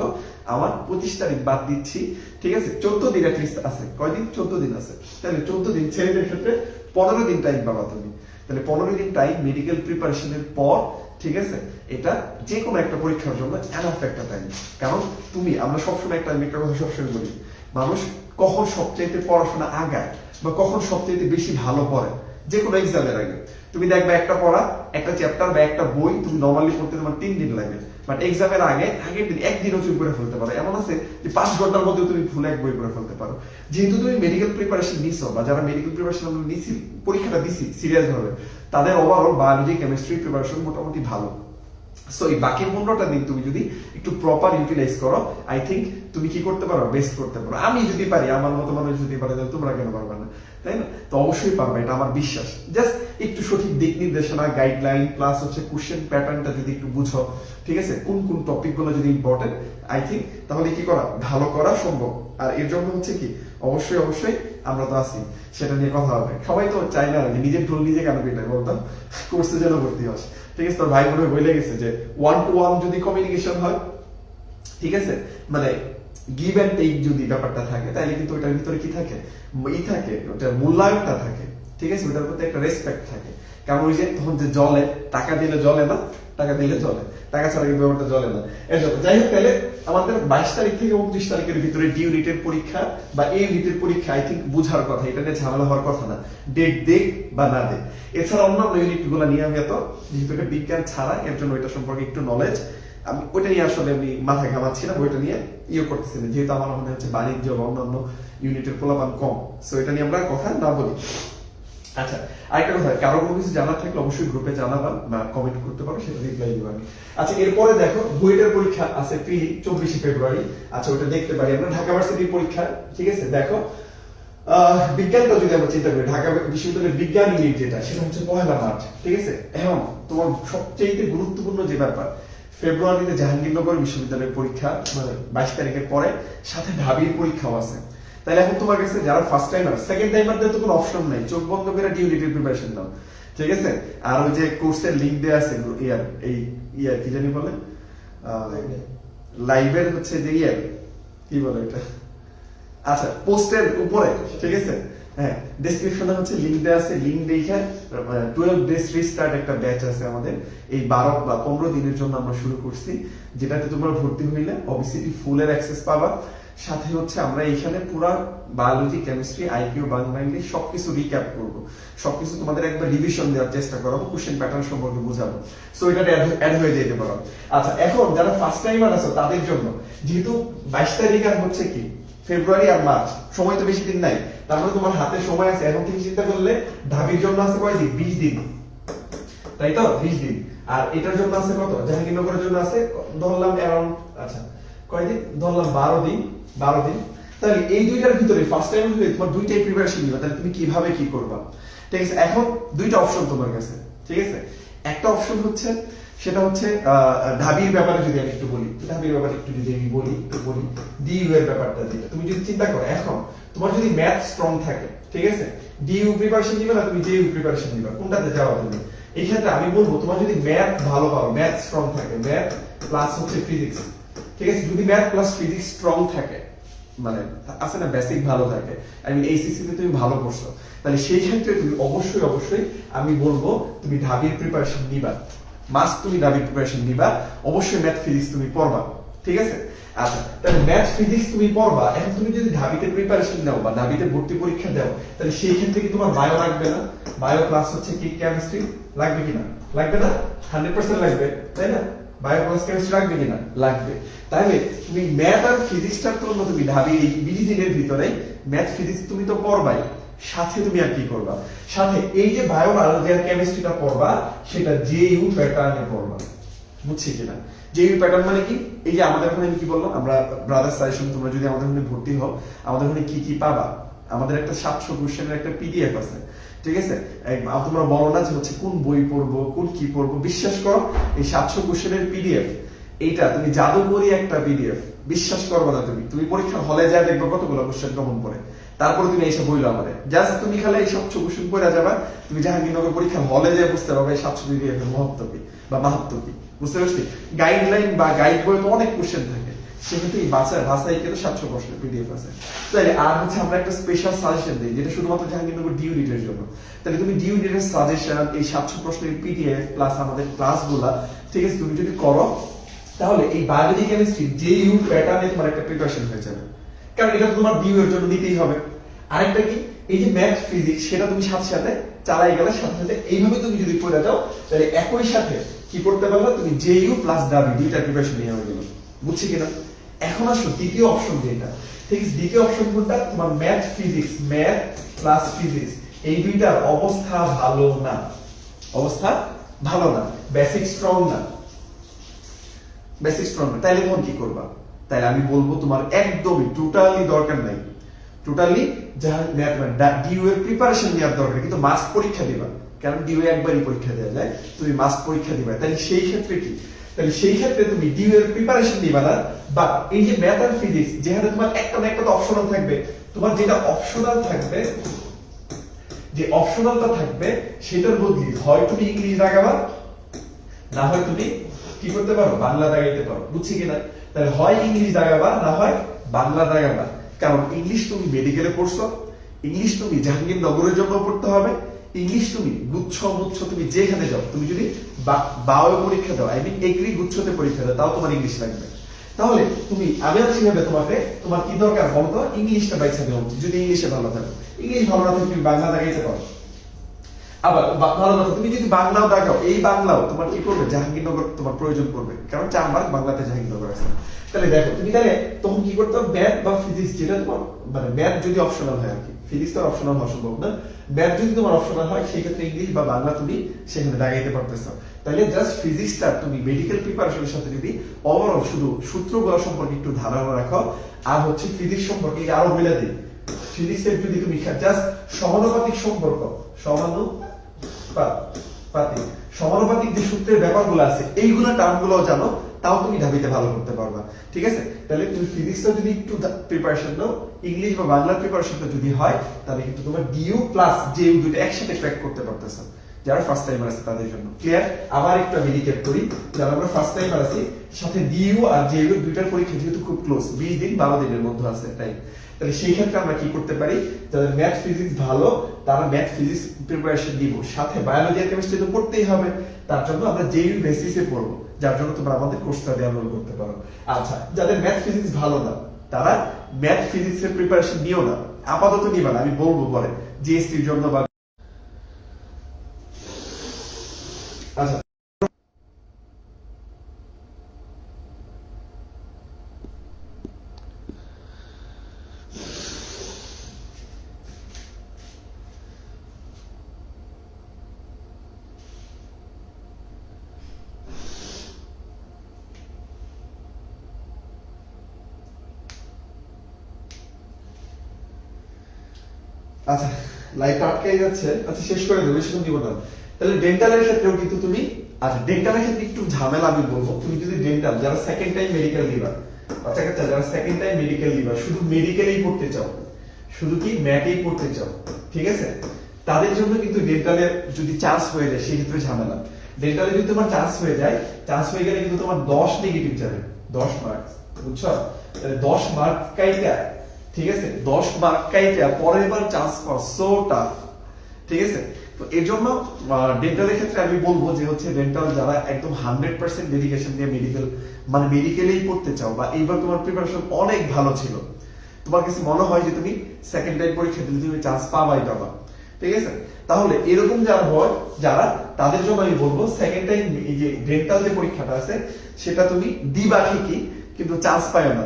আমার 25 তারিখ বাদ দিচ্ছি, ঠিক আছে। 14 দিন অ্যাটলিস্ট আছে, কয়দিন? 14 দিন আছে। তাহলে 14 দিন, ছেলেদের ক্ষেত্রে 15 দিন টাইম পাবা তুমি। তাহলে 15 দিন টাইম মেডিকেল প্রিপারেশনের পর, ঠিক আছে, এটা যে কোনো একটা পরীক্ষার জন্য এনাফ একটা টাইম। কারণ তুমি, আমরা সবসময় একটা কথা সবসময় বলি, মানুষ কখন সবচেয়ে পড়াশোনা আগায় বা কখন সবচেয়ে বেশি ভালো পড়ে, যে কোনো এক্সামের আগে তুমি দেখবে একটা পড়া, একটা চ্যাপ্টার বা একটা বই তুমি নর্মালি পড়তে তোমার 3 দিন লাগে, বাট এক্সামের আগের দিন একদিনও তুমি করে ফেলতে পারো। এমন আছে যে 5 ঘন্টার মধ্যে তুমি ফুল এক বই করে ফেলতে পারো। যেহেতু তুমি মেডিকেল প্রিপারেশন নিছো, বা যারা মেডিকেল প্রিপারেশন আমরা নিছি, পরীক্ষাটা দিছি সিরিয়াস ভাবে, তাদের ওভারঅল বায়োলজি, কেমিস্ট্রি প্রিপারেশন মোটামুটি ভালো। সো এই বাকি 15টা দিন তুমি যদি একটু প্রপার ইউটিলাইজ করো, আই থিঙ্ক তুমি কি করতে পারো, বেস্ট করতে পারো। আমি যদি পারি, আমার মতো মানুষ যদি পারে, তাহলে তোমরা কেন পারবে না, তাই না? তো অবশ্যই পারবে, এটা আমার বিশ্বাস। জাস্ট একটু সঠিক দিক নির্দেশনা, গাইডলাইন প্লাস হচ্ছে কোশ্চেন প্যাটার্নটা যদি একটু বুঝো, ঠিক আছে, কোন কোন টপিক গুলো যদি ইম্পর্টেন্ট, আই থিঙ্ক তাহলে কি করা, ভালো করা সম্ভব। আর এর জন্য হচ্ছে কি, অবশ্যই আমরা তো আছি, সেটা নিয়ে কথা হবে। সবাই তো চাই না যে নিজের ভুল নিজে কেন পেটাই, বলতাম কোর্সে যেন ভর্তি হস, ঠিক আছে। তোর ভাই মনে বলে গেছে যে 1-to-1 যদি কমিউনিকেশন হয়, ঠিক আছে, মানে গিভ এন্ড টেক যদি ব্যাপারটা থাকে, তাহলে কিন্তু ওটার ভিতরে কি থাকে, থাকে, ওটার মূল্যায়নটা থাকে, ঠিক আছে, ওটার প্রতি একটা রেসপেক্ট থাকে। কারণ ওই যে তখন যে জলে, টাকা দিলে জলে না, টাকা দিলে জলে, টাকা ছাড়া কিন্তু ব্যাপারটা জলে না। এর জন্য যাই হোক, তাহলে আমাদের 22 তারিখ থেকে 29 তারিখের ভিতরে ডি ইউনিটের পরীক্ষা বা এ ইউনিটের পরীক্ষা আই থিঙ্ক বুঝার কথা, এটা নিয়ে ঝামেলা হওয়ার কথা না, ডেট দেখ বা না দেখ। এছাড়া অন্যান্য ইউনিট গুলো নিয়ে আমি যেহেতু এটা বিজ্ঞান ছাড়া, এর জন্য ওইটা সম্পর্কে একটু নলেজ আমি ওইটা নিয়ে আসলে আমি মাথায় ঘামাচ্ছি না, ওইটা নিয়ে করতেছি না, যেহেতু আমার মনে হচ্ছে বাণিজ্য বা অন্যান্য ইউনিটের ফলাফল কম, সো এটা নিয়ে আমরা কথা না বলি। আচ্ছা, আরেকটা কথা, কারো কোনো কিছু জানার থাকলে অবশ্যই গ্রুপে জানাবা বা কমেন্ট করতে পারো, সেটা রিপ্লাই দিব আমি। আচ্ছা, এরপরে দেখো বুয়েটের পরীক্ষা আছে 24 ফেব্রুয়ারি। আচ্ছা, ওটা দেখতে পারি আমরা। ঢাকা ভার্সিটির পরীক্ষা, ঠিক আছে। দেখো বিজ্ঞানটা যদি আমরা চিন্তা করি, ঢাকা বিশ্ববিদ্যালয়ের বিজ্ঞান ইউনিট যেটা, সেটা হচ্ছে 1 মার্চ, ঠিক আছে। এখন তোমার সবচেয়ে গুরুত্বপূর্ণ যে ব্যাপার, ফেব্রুয়ারিতে জাহাঙ্গীরনগর বিশ্ববিদ্যালয়ের পরীক্ষা, মানে 22 তারিখের পরে, সাথে ঢাবির পরীক্ষাও আছে। তাহলে এখন তোমার কাছে যারা ফার্স্ট টাইমার, সেকেন্ড টাইমারদের তো কোনো অপশন নাই, চোখ বন্ধ করে ডি ইউনিটের প্রিপারেশন নাও, ঠিক আছে। আর ওই যে কোর্সের লিংক দেয়া আছে, কি জানি বলে, লাইভের হচ্ছে যে কি বলে এটা, আচ্ছা, পোস্টের উপরে, ঠিক আছে, হ্যাঁ, ডেসক্রিপশনে হচ্ছে লিংক দেয়া আছে, লিংক দেখে 12 ডেজ রিস্টার্ট একটা ব্যাচ আছে আমাদের, এই 12 বা 15 দিনের জন্য আমরা শুরু করছি, যেটাতে তোমরা ভর্তি হইলে অবভিয়াসলি ফুলের অ্যাক্সেস পাবা। সাথে হচ্ছে আমরা এখানে পুরো biology, chemistry, IQ, Bangla, English সবকিছু রিক্যাপ করব, সবকিছু তোমাদের একবার রিভিশন দেওয়ার চেষ্টা করবো, কোশ্চেন প্যাটার্ন সম্পর্কে বুঝাবো, সো এটা অ্যাড হয়ে যেতে পারো। আচ্ছা, এখন যারা ফার্স্ট টাইমার আছে তাদের জন্য, যেহেতু 22 তারিখ আর হচ্ছে কি ফেব্রুয়ারি আর মার্চ, সময় তো বেশি দিন নাই, তারপরে তোমার হাতে সময় আছে, এখন থেকে চিন্তা করলে ঢাবির জন্য আছে কয়দিন, 20 দিন, তাই তো, 20 দিন। আর এটার জন্য আছে কত, জাহাঙ্গীরনগরের জন্য আছে ধরলাম অ্যারাউন্ড, আচ্ছা কয়দিন ধরলাম, 12 দিন। তাহলে এই দুইটার ভিতরে ফার্স্ট টাইম হলে তোমার দুইটাই প্রিপারেশন নিবা, তাহলে তুমি কিভাবে কি করবা, ঠিক আছে। এখন দুইটা অপশন তোমার কাছে, ঠিক আছে। একটা অপশন হচ্ছে, সেটা হচ্ছে ঢাবির ব্যাপারে যদি আমি একটু বলি, ঢাবির ব্যাপারে একটু যদি আমি বলি ডিইউ এর ব্যাপারটা, যেটা তুমি যদি চিন্তা করো, এখন তোমার যদি ম্যাথ স্ট্রং থাকে, ঠিক আছে, ডিইউ প্রিপারেশন নিবে না তুমি জেইউ প্রিপারেশন নিবা, কোনটাতে যাওয়া তুমি? এই ক্ষেত্রে আমি বলবো তোমার যদি ম্যাথ ভালো পাও, ম্যাথ স্ট্রং থাকে, ম্যাথ প্লাস হচ্ছে ফিজিক্স, ঠিক আছে, যদি ম্যাথ প্লাস ফিজিক্স স্ট্রং থাকে, মানে আছে না বেসিক ভালো থাকে, আমি এইচএসসি তে তুমি ভালো করছো, তাহলে সেই ক্ষেত্রে তুমি অবশ্যই অবশ্যই আমি বলবো তুমি ঢাবির প্রিপারেশন নিবা, মাস্ট তুমি ঢাবির প্রিপারেশন নিবা, অবশ্যই ম্যাথ ফিজিক্স তুমি পড়বা, ঠিক আছে? আচ্ছা, তাহলে ম্যাথ ফিজিক্স তুমি পড়বা, এখন তুমি যদি ঢাবিতে প্রিপারেশন নাও বা ঢাবিতে ভর্তি পরীক্ষা দাও, তাহলে সেই ক্ষেত্রে কি তোমার বায়ো লাগবে না? বায়ো ক্লাস হচ্ছে কি কেমিস্ট্রি লাগবে কিনা? লাগবে না? 100% লাগবে, তাই না? বায়ো ক্লাস কেমিস্ট্রি লাগবে কিনা? লাগবে। তাহলে তুমি ম্যাথ আর ফিজিক্সটার জন্য তুমি ঢাবি এই 20 দিনের ভিতরে ম্যাথ ফিজিক্স তুমি তো পড়বাই, সাথে তুমি আর কি করবা? সাথে এই যে বায়োলজি আর কেমিস্ট্রিটা পড়বা সেটা জেইউ প্যাটার্নে পড়বা, বুঝছি কিনা? জেইউ প্যাটার্ন মানে কি? এই যে আমাদের ওখানে আমি কি বললাম, আমরা ব্রাদার সাজেশন, তোমরা যদি আমাদের ওখানে ভর্তি হও, আমাদের ওখানে কি কি পাবা? আমাদের একটা 700 কোশ্চেনের একটা পিডিএফ আছে, ঠিক আছে? তোমরা বলো না যে হচ্ছে কোন বই পড়বো, কোন কি পড়বো, বিশ্বাস করো এই 700 কোশ্চেনের পিডিএফ, এইটা তুমি জাদুকরি একটা পিডিএফ, বিশ্বাস করবে না তুমি, তুমি পরীক্ষার হলে যা দেখবে কতগুলো কোশ্চেন কমন পড়ে, তারপরে তুমি এসে বইলো আমাদের, জাস্ট তুমি খালি এই 700 কোশ্চেন পড়ে যাবা, তুমি জাহাঙ্গীরনগর পরীক্ষার হলে যা বুঝতে পারবে এই 700 পিডিএফ এর মহত্ব কি বা মাহাত্ম কি, বুঝতে পারছি? গাইডলাইন বা গাইড বই তো অনেক কোশ্চেন থাকে, সেক্ষেত্রে এই ভাষায় কিন্তু 700 প্রশ্নের পিডিএফ আছে। তাহলে আর হচ্ছে আমরা একটা স্পেশাল সাজেশন দিই যেটা শুধুমাত্র জাহাঙ্গীরনগর ডিউ নিটের জন্য। তাহলে তুমি ডিউ নিটের সাজেশন, এই 700 প্রশ্নের পিডিএফ প্লাস আমাদের ক্লাসগুলা, ঠিক আছে, তুমি যদি করো তাহলে এই বায়োলজি কেমিস্ট্রি জেইউ প্যাটার্নে তোমার একটা প্রিপারেশন হয়ে যাবে, কারণ এটা তোমার ডিউ এর জন্য নিতেই হবে। আরেকটা কি, এই যে ম্যাথ ফিজিক্স সেটা তুমি সাথে সাথে চালাই গেলে, সাথে সাথে এইভাবে তুমি যদি পড়ে যাও, তাহলে একই সাথে কি করতে পারলো, তুমি জেইউ প্লাস ডাবি দুইটা প্রিপারেশন নিয়ে হয়ে গেল, বুঝছি কিনা? এখন আসো দ্বিতীয় অপশন যেটা, ঠিক আছে, দ্বিতীয় অপশন কোনটা? তোমার math physics, math plus physics, এই দুইটার অবস্থা ভালো না, অবস্থা ভালো না, বেসিক স্ট্রং না, বেসিক স্ট্রং না। তাইলে এখন কি করবা? তাইলে আমি বলবো তোমার একদমই টোটালি দরকার নাই, টোটালি ডিউ এর প্রিপারেশন নেওয়ার দরকার, কিন্তু মাস্ট পরীক্ষা দিবা, কারণ ডিউ একবারই পরীক্ষা দেওয়া যায়, তুমি মাস্ট পরীক্ষা দিবা। তাহলে সেই ক্ষেত্রে কি? তাহলে সেই ক্ষেত্রে তুমি ডিউ এর প্রিপারেশন দিবা না, বা এই যে ম্যাথ আর ফিজিক্স যেখানে তোমার একটা না একটা তো অপশনাল থাকবে, তোমার যেটা অপশনাল থাকবে, যে অপশনালটা থাকবে সেটার বদলি হয় তুমি ইংলিশ লাগাবা, না হয় তুমি কি করতে পারো, বাংলা দাগাইতে পারো, বুঝছি কিনা? তাহলে হয় ইংলিশ দাগাবা, না হয় বাংলা দাগাবা, কারণ ইংলিশ তুমি মেডিকেলে পড়ছো, ইংলিশ তুমি জাহাঙ্গীরনগরের জন্য পড়তে হবে, ইংলিশ তুমি গুচ্ছ মুচ্ছ তুমি যেখানে যাও, তুমি যদি বায়ো পরীক্ষা দাও, আই মিন এগ্রি গুচ্ছতে পরীক্ষা দাও, তাও তোমার ইংলিশ লাগবে। তাহলে তুমি আমি আর কিভাবে তোমাকে, তোমার কি দরকার বলতো? ইংলিশটা বাইছা দেওয়া উচিত, যদি ইংলিশে ভালো থাকো। ইংলিশ ভালো না থাকলে তুমি বাংলা দাগাইতে পারো। আবার ভালো কথা, তুমি যদি বাংলাও দেখাও, এই বাংলাও তোমার কি করবে, জাহাঙ্গীরনগর তোমার প্রয়োজন পড়বে, কারণ 4 মার্ক বাংলাতে জাহাঙ্গীরনগর আছে। তাহলে দেখো তুমি তাহলে তখন কি করতে হবে, ম্যাথ বা ফিজিক্স যেটা তোমার, মানে ম্যাথ যদি অপশনাল হয় আর কি, ফিজিক্স তো অপশনাল হওয়া সম্ভব না, ম্যাথ যদি তোমার অপশনাল হয় সেই ক্ষেত্রে ইংলিশ বা বাংলা তুমি সেখানে দাগাইতে পারতেছো। তাহলে জাস্ট ফিজিক্সটা তুমি মেডিকেল প্রিপারেশনের সাথে যদি ওভারঅল শুধু সূত্রগুলো সম্পর্কে একটু ধারণা রাখো, আর হচ্ছে ফিজিক্স সম্পর্কে আরো বলে দিই, ফিজিক্সের যদি তুমি জাস্ট সমানুপাতিক সম্পর্ক, সমানুপাতিক যে সূত্রের ব্যাপারগুলো আছে এইগুলো টার্মগুলো জানো, তাও তুমি ঢাবিতে ভালো করতে পারবা, ঠিক আছে? তাহলে তুমি ফিজিক্সটা যদি একটু প্রিপারেশন নাও, ইংলিশ বা বাংলার প্রিপারেশনটা যদি হয়, তাহলে কিন্তু তোমার ডিইউ প্লাস জেইউ দুটো একসাথে ক্র্যাক করতে পারতেছ, যারা ফার্স্ট টাইমার আছে তাদের জন্য। ক্লিয়ার? আবার একটু আমি রিক্যাপ করি, যারা আমরা ফার্স্ট টাইমার আছি, সাথে ডিইউ আর জেইউ দুইটার পরীক্ষা যেহেতু খুব ক্লোজ, 20 দিন 12 দিনের মধ্যে আছে টাইম, তাহলে সেই ক্ষেত্রে আমরা কি করতে পারি, যাদের ম্যাথ ফিজিক্স ভালো তারা ম্যাথ ফিজিক্স প্রিপারেশন দিব, সাথে বায়োলজি আর কেমিস্ট্রি তো পড়তেই হবে, তার জন্য আমরা জেইউ বেসিসে পড়বো, যার জন্য তোমরা আমাদের কোর্সটা ডাউনলোড করতে পারো। আচ্ছা, যাদের ম্যাথ ফিজিক্স ভালো না তারা ম্যাথ ফিজিক্স এর প্রিপারেশন নিও না, আপাতত নিবা না, আমি বলবো পরে জিএসটির জন্য বা আচ্ছা। আচ্ছা, লাইটটা আটকে যাচ্ছে, আচ্ছা শেষ করে দেবো, বেশিক্ষণ দিব না। তাহলে ডেন্টালের ক্ষেত্রেও কিন্তু তুমি, আচ্ছা ডেন্টালের ক্ষেত্রে একটু ঝামেলা আমি বলবো, তুমি যদি ডেন্টাল যারা সেকেন্ড টাইম মেডিকেল দিবা, আচ্ছা যারা সেকেন্ড টাইম মেডিকেল দিবা, শুধু মেডিকেলেই পড়তে চাও, শুধু কি ম্যাথেই পড়তে চাও, ঠিক আছে, তাদের জন্য কিন্তু ডেন্টালে যদি চান্স হয়ে যায় সেই ক্ষেত্রে ঝামেলা। ডেন্টালে যদি তোমার চান্স হয়ে যায়, চান্স হয়ে গেলে কিন্তু তোমার 10 নেগেটিভ যাবে, 10 মার্কস, বুঝছো? তাহলে 10 মার্ক কাইটা ঠিক আছে 10 মার্ক কাইটা পরের বার চান্স পাওয়া সো টাফ, ঠিক আছে। তো এর জন্য ডেন্টালের ক্ষেত্রে আমি বলবো যে হচ্ছে ডেন্টাল যারা একদম 100% ডেডিকেশন দিয়ে মেডিকেল মানে মেডিকেলেই পড়তে চাও বা এইবার তোমার প্রিপারেশন অনেক ভালো ছিল, তোমার কাছে মনে হয় যে তুমি সেকেন্ড টাইম পরীক্ষা দিলে তুমি চান্স পাবাই পাবা, ঠিক আছে, তাহলে এরকম যারা হয় যারা তাদের জন্য আমি বলবো সেকেন্ড টাইম এই যে ডেন্টাল যে পরীক্ষাটা আছে সেটা তুমি দিবা ঠিকই কিন্তু চান্স পায় না,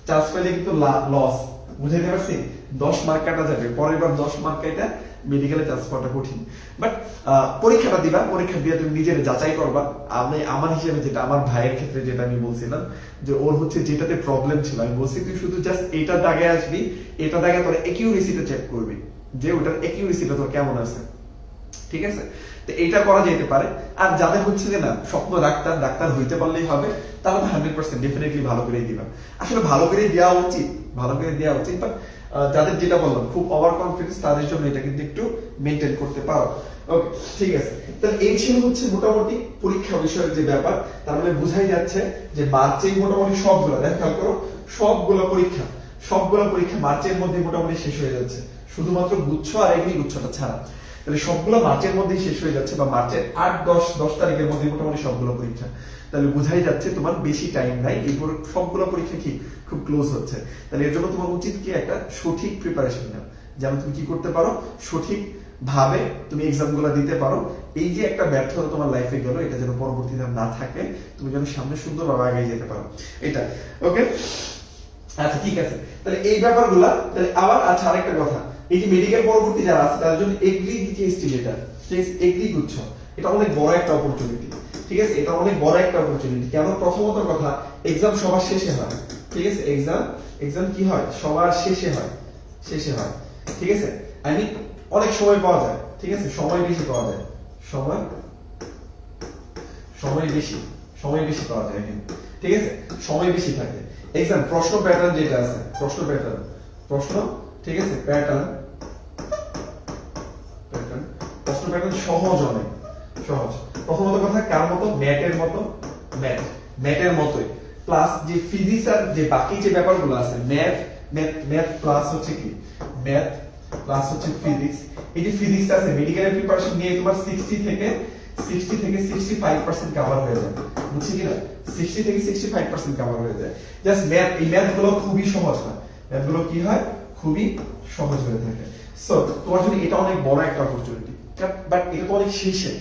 চান্স পাইলে কিন্তু লস, বুঝাইতে পারছি। 10 মার্ক কাটা যাবে, পরের বার 10 মার্ক কাটা মেডিকেলে চান্স পাওয়াটা কঠিন, বাট পরীক্ষাটা দিবা, পরীক্ষা দিয়ে তুমি নিজের যাচাই করবা। আমি আমার হিসেবে যেটা আমার ভাইয়ের ক্ষেত্রে যেটা আমি বলছিলাম যে ওর হচ্ছে যেটাতে প্রবলেম ছিল আমি বলছি তুই শুধু জাস্ট এইটা দাগে আসবি, এটা দাগে তোর একিউরেসিটা চেক করবি যে ওটার একিউরেসিটা তোর কেমন আছে, ঠিক আছে। তো এইটা করা যেতে পারে। আর যাদের হচ্ছে যে না স্বপ্ন ডাক্তার, ডাক্তার হইতে পারলেই হবে, তাহলে 100% ডেফিনেটলি ভালো করে দিবা। আসলে ভালো করে দেওয়া উচিত, ভালো করে দেওয়া উচিত, বাট যাদের যেটা বললাম খুব ওভার কনফিডেন্স তাদের জন্য এটা কিন্তু একটু মেনটেন করতে পারো। ওকে, ঠিক আছে। তাহলে এই ছিল হচ্ছে মোটামুটি পরীক্ষা বিষয়ের যে ব্যাপার। তার মানে বোঝাই যাচ্ছে যে মার্চেই মোটামুটি সবগুলো দেখো, খেয়াল করো, সবগুলো পরীক্ষা মার্চের মধ্যে মোটামুটি শেষ হয়ে যাচ্ছে, শুধুমাত্র গুচ্ছ আর এগ্রি গুচ্ছটা ছাড়া। তাহলে সবগুলো মার্চের মধ্যেই শেষ হয়ে যাচ্ছে, বা মার্চের 8-10 তারিখের মধ্যে মোটামুটি সবগুলো পরীক্ষা। তাহলে বোঝাই যাচ্ছে তোমার বেশি টাইম নাই, এরপর সবগুলো পরীক্ষা কি খুব ক্লোজ হচ্ছে। তাহলে এর জন্য তোমার উচিত কি একটা সঠিক প্রিপারেশন নাও, যেন তুমি কি করতে পারো সঠিক ভাবে তুমি এক্সাম গুলো দিতে পারো। এই যে একটা ব্যর্থতা তোমার লাইফে গেল, এটা যেন পরবর্তীতে না থাকে, তুমি যেন সামনে সুন্দরভাবে আগে যেতে পারো, এটা। ওকে, আচ্ছা ঠিক আছে। তাহলে এই ব্যাপারগুলা, তাহলে আবার আচ্ছা আরেকটা কথা, এই যে মেডিকেল পরবর্তী যারা আছে তাদের জন্য এগ্রি যে এস্টিমেটার, এগ্রি গুচ্ছ, এটা অনেক বড় একটা অপরচুনিটি, ঠিক আছে, এটা অনেক বড় একটা অপরচুনিটি। কেন? প্রথমত কথা, এক্সাম সবার শেষে হয়, ঠিক আছে, এক্সাম কি হয় সবার শেষে হয়, ঠিক আছে। আই মিন অনেক সময় পাওয়া যায়, ঠিক আছে, সময় বেশি পাওয়া যায়, সময় বেশি পাওয়া যায় এখানে, ঠিক আছে, সময় বেশি থাকে। এক্সাম প্রশ্ন প্যাটার্ন যেটা আছে, প্রশ্ন, ঠিক আছে, প্যাটার্ন সহজ, অনেক সহজ। প্রথমত কথা কার মতো? ম্যাটের মতোই, প্লাস যে ফিজিক্স আর যে বাকি যে ব্যাপারগুলো আছে, ম্যাথ প্লাস হচ্ছে কি, ম্যাথ প্লাস হচ্ছে ফিজিক্স। এই যে ফিজিক্স আছে মেডিকেলের প্রিপারেশন নিয়ে তোমার 60 থেকে 65% কভার হয়ে যায়, বুঝছি কিনা, 60 থেকে 65% কভার হয়ে যায়। জাস্ট ম্যাথ, এই ম্যাথগুলো খুবই সহজ হয়, ম্যাথগুলো কি হয় খুবই সহজ হয়ে থাকে। সো তোমার জন্য এটা অনেক বড় একটা অপরচুনিটি, বাট এটা তো অনেক শেষে,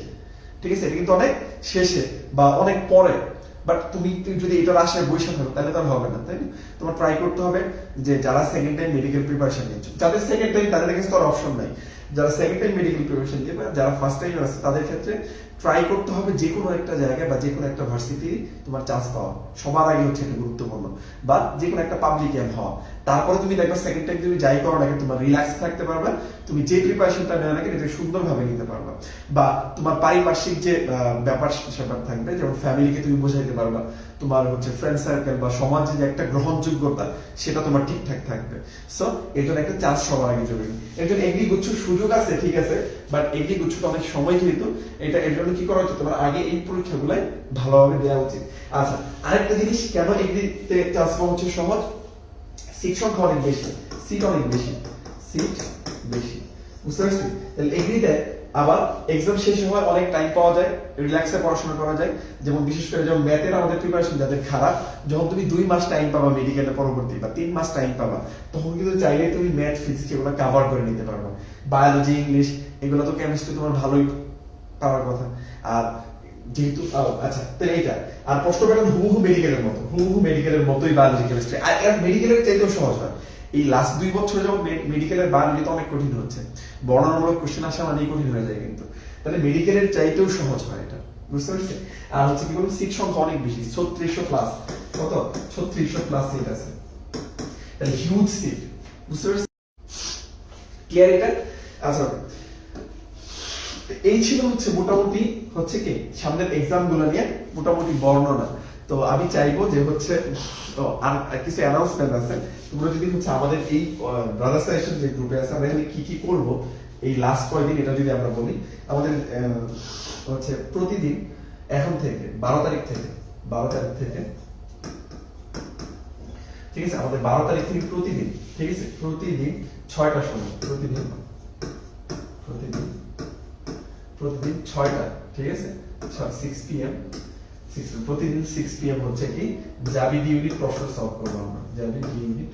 ঠিক আছে, এটা কিন্তু অনেক শেষে বা অনেক পরে। বাট তুমি যদি এটার আশায় বসে থাকো তাহলে তার হবে না, তাই না? তোমার ট্রাই করতে হবে যে যারা সেকেন্ড টাইম মেডিকেল প্রিপারেশন নিচ্ছ, যাদের সেকেন্ড টাইম তাদের কাছে তো আর অপশন নাই, যারা সেকেন্ড টাইম মেডিকেল প্রিপারেশন দিবে, যারা ফার্স্ট টাইম আছে তাদের ক্ষেত্রে ট্রাই করতে হবে যে কোনো একটা জায়গায় বা যে কোনো একটা ভার্সিটি তোমার চান্স পাওয়া সবার আগে হচ্ছে এটা গুরুত্বপূর্ণ, বা যে কোনো একটা পাবলিক এম হওয়া। তারপরে তুমি দেখবে সেকেন্ড টাইম তুমি যাই করো নাকি তোমার রিল্যাক্স থাকতে পারবে, তুমি যে প্রিপারেশনটা নেওয়া নাকি এটা সুন্দরভাবে নিতে পারবা, বা তোমার পারিপার্শ্বিক যে ব্যাপার স্যাপার থাকবে, যেমন ফ্যামিলিকে তুমি বোঝাইতে পারবা, তোমার হচ্ছে ফ্রেন্ড সার্কেল বা সমাজে যে একটা গ্রহণযোগ্যতা সেটা তোমার ঠিকঠাক থাকবে। সো এর জন্য একটা চান্স সবার আগে জরুরি। এর জন্য এগ্রি গুচ্ছ সুযোগ আছে, ঠিক আছে, বাট এগ্রি গুচ্ছটা অনেক সময় যেহেতু, এটা এর জন্য কি করা উচিত, তোমার আগে এই পরীক্ষাগুলাই ভালোভাবে দেওয়া উচিত। আচ্ছা আরেকটা জিনিস, কেন এগ্রিতে চান্স পাওয়া হচ্ছে সহজ, সিট সংখ্যা অনেক বেশি, সিট বেশি, বুঝতে পারছি। তাহলে এগ্রিতে আবার এক্সাম শেষ হওয়ার অনেক টাইম পাওয়া যায়, রিল্যাক্সে পড়াশোনা করা যায়। যেমন বিশেষ করে যেমন ম্যাথের আমাদের প্রিপারেশন যাদের খারাপ, যখন তুমি 2 মাস টাইম পাবা মেডিকেলের পরবর্তী বা 3 মাস টাইম পাবা, তখন কিন্তু চাইলে তুমি ম্যাথ ফিজিক্স এগুলো কভার করে নিতে পারবা। বায়োলজি, ইংলিশ এগুলো তো কেমিস্ট্রি তোমার ভালোই পাওয়ার কথা। আর যেহেতু আচ্ছা তাহলে এইটা, আর প্রশ্ন প্যাটার্ন হুবহু মেডিকেলের মতোই বায়োলজি, কেমিস্ট্রি, আর এর মেডিকেলের চাইতেও সহজ হয়। এই লাস্ট 2 বছর যখন মেডিকেলের বায়োলজি তো অনেক কঠিন হচ্ছে, বর্ণনামূলক কোশ্চেন আসা মানেই কঠিন হয়ে যায় কিন্তু, তাহলে মেডিকেলের চাইতেও সহজ হয় এটা, বুঝতে পারছি। আর হচ্ছে কি বলবো, সিট সংখ্যা অনেক বেশি, 3600 প্লাস, কত 3600 প্লাস সিট আছে, তাহলে হিউজ সিট, বুঝতে পারছি, ক্লিয়ার এটা? আচ্ছা এই ছিল হচ্ছে মোটামুটি হচ্ছে কি সামনের এক্সাম গুলো নিয়ে মোটামুটি বর্ণনা। তো আমি চাইবো যে হচ্ছে কিছু অ্যানাউন্সমেন্ট আছে, তোমরা যদি হচ্ছে আমাদের এই ব্রাদার্স সাজেশন যে গ্রুপে আছে আমরা এখানে কি করব এই লাস্ট কয়েকদিন, এটা যদি আমরা বলি, আমাদের হচ্ছে প্রতিদিন এখন থেকে 12 তারিখ থেকে ঠিক আছে, আমাদের 12 তারিখ থেকে প্রতিদিন, ঠিক আছে, প্রতিদিন 6টার সময়, প্রতিদিন 6টা, ঠিক আছে, 6 PM, প্রতিদিন 6 PM হচ্ছে কি জাবিদ ইউনিট প্রশ্ন সলভ করবো আমরা, জাবিদ ইউনিট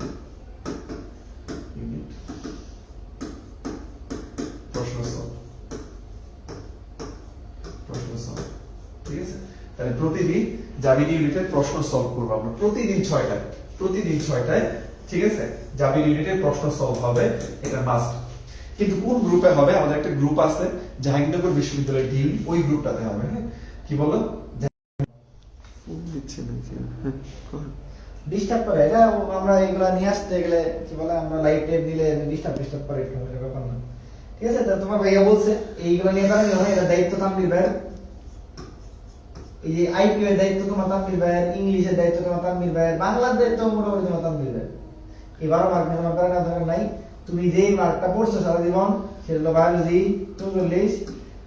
প্রশ্ন সলভ, ঠিক আছে। তাহলে প্রতিদিন জাবিদ ইউনিটের প্রশ্ন সলভ করবো আমরা, প্রতিদিন 6টায়, ঠিক আছে, জাবিদ ইউনিটের প্রশ্ন সলভ হবে, এটা মাস্ট। কিন্তু কোন গ্রুপে হবে? আমাদের একটা গ্রুপ আছে জাহাঙ্গীরনগর বিশ্ববিদ্যালয়ের ডিন, ওই গ্রুপটাতে হবে। হ্যাঁ, কি বলো? ডিস্টার্ব করে এটা, আমরা এগুলা নিয়ে আসতে গেলে কি বলে, আমরা লাইভ টেপ দিলে ডিস্টার্ব করে, এরকম একটা ব্যাপার না। ঠিক আছে, তো তোমার ভাইয়া বলছে এইগুলো নিয়ে কারণে হয়, এটা দায়িত্ব তানভীর ভাইয়ের। এই যে আইপি এর দায়িত্ব তোমার তানভীর ভাইয়ের, ইংলিশের দায়িত্ব তোমার তানভীর ভাইয়ের, বাংলার দায়িত্ব মোটামুটি তোমার তানভীর ভাইয়ের। এবারও মার্ক নেওয়ার ব্যাপারে না দরকার নাই, তুমি যেই মার্কটা পড়ছো সারা জীবন, সেটা হলো বায়োলজি 44,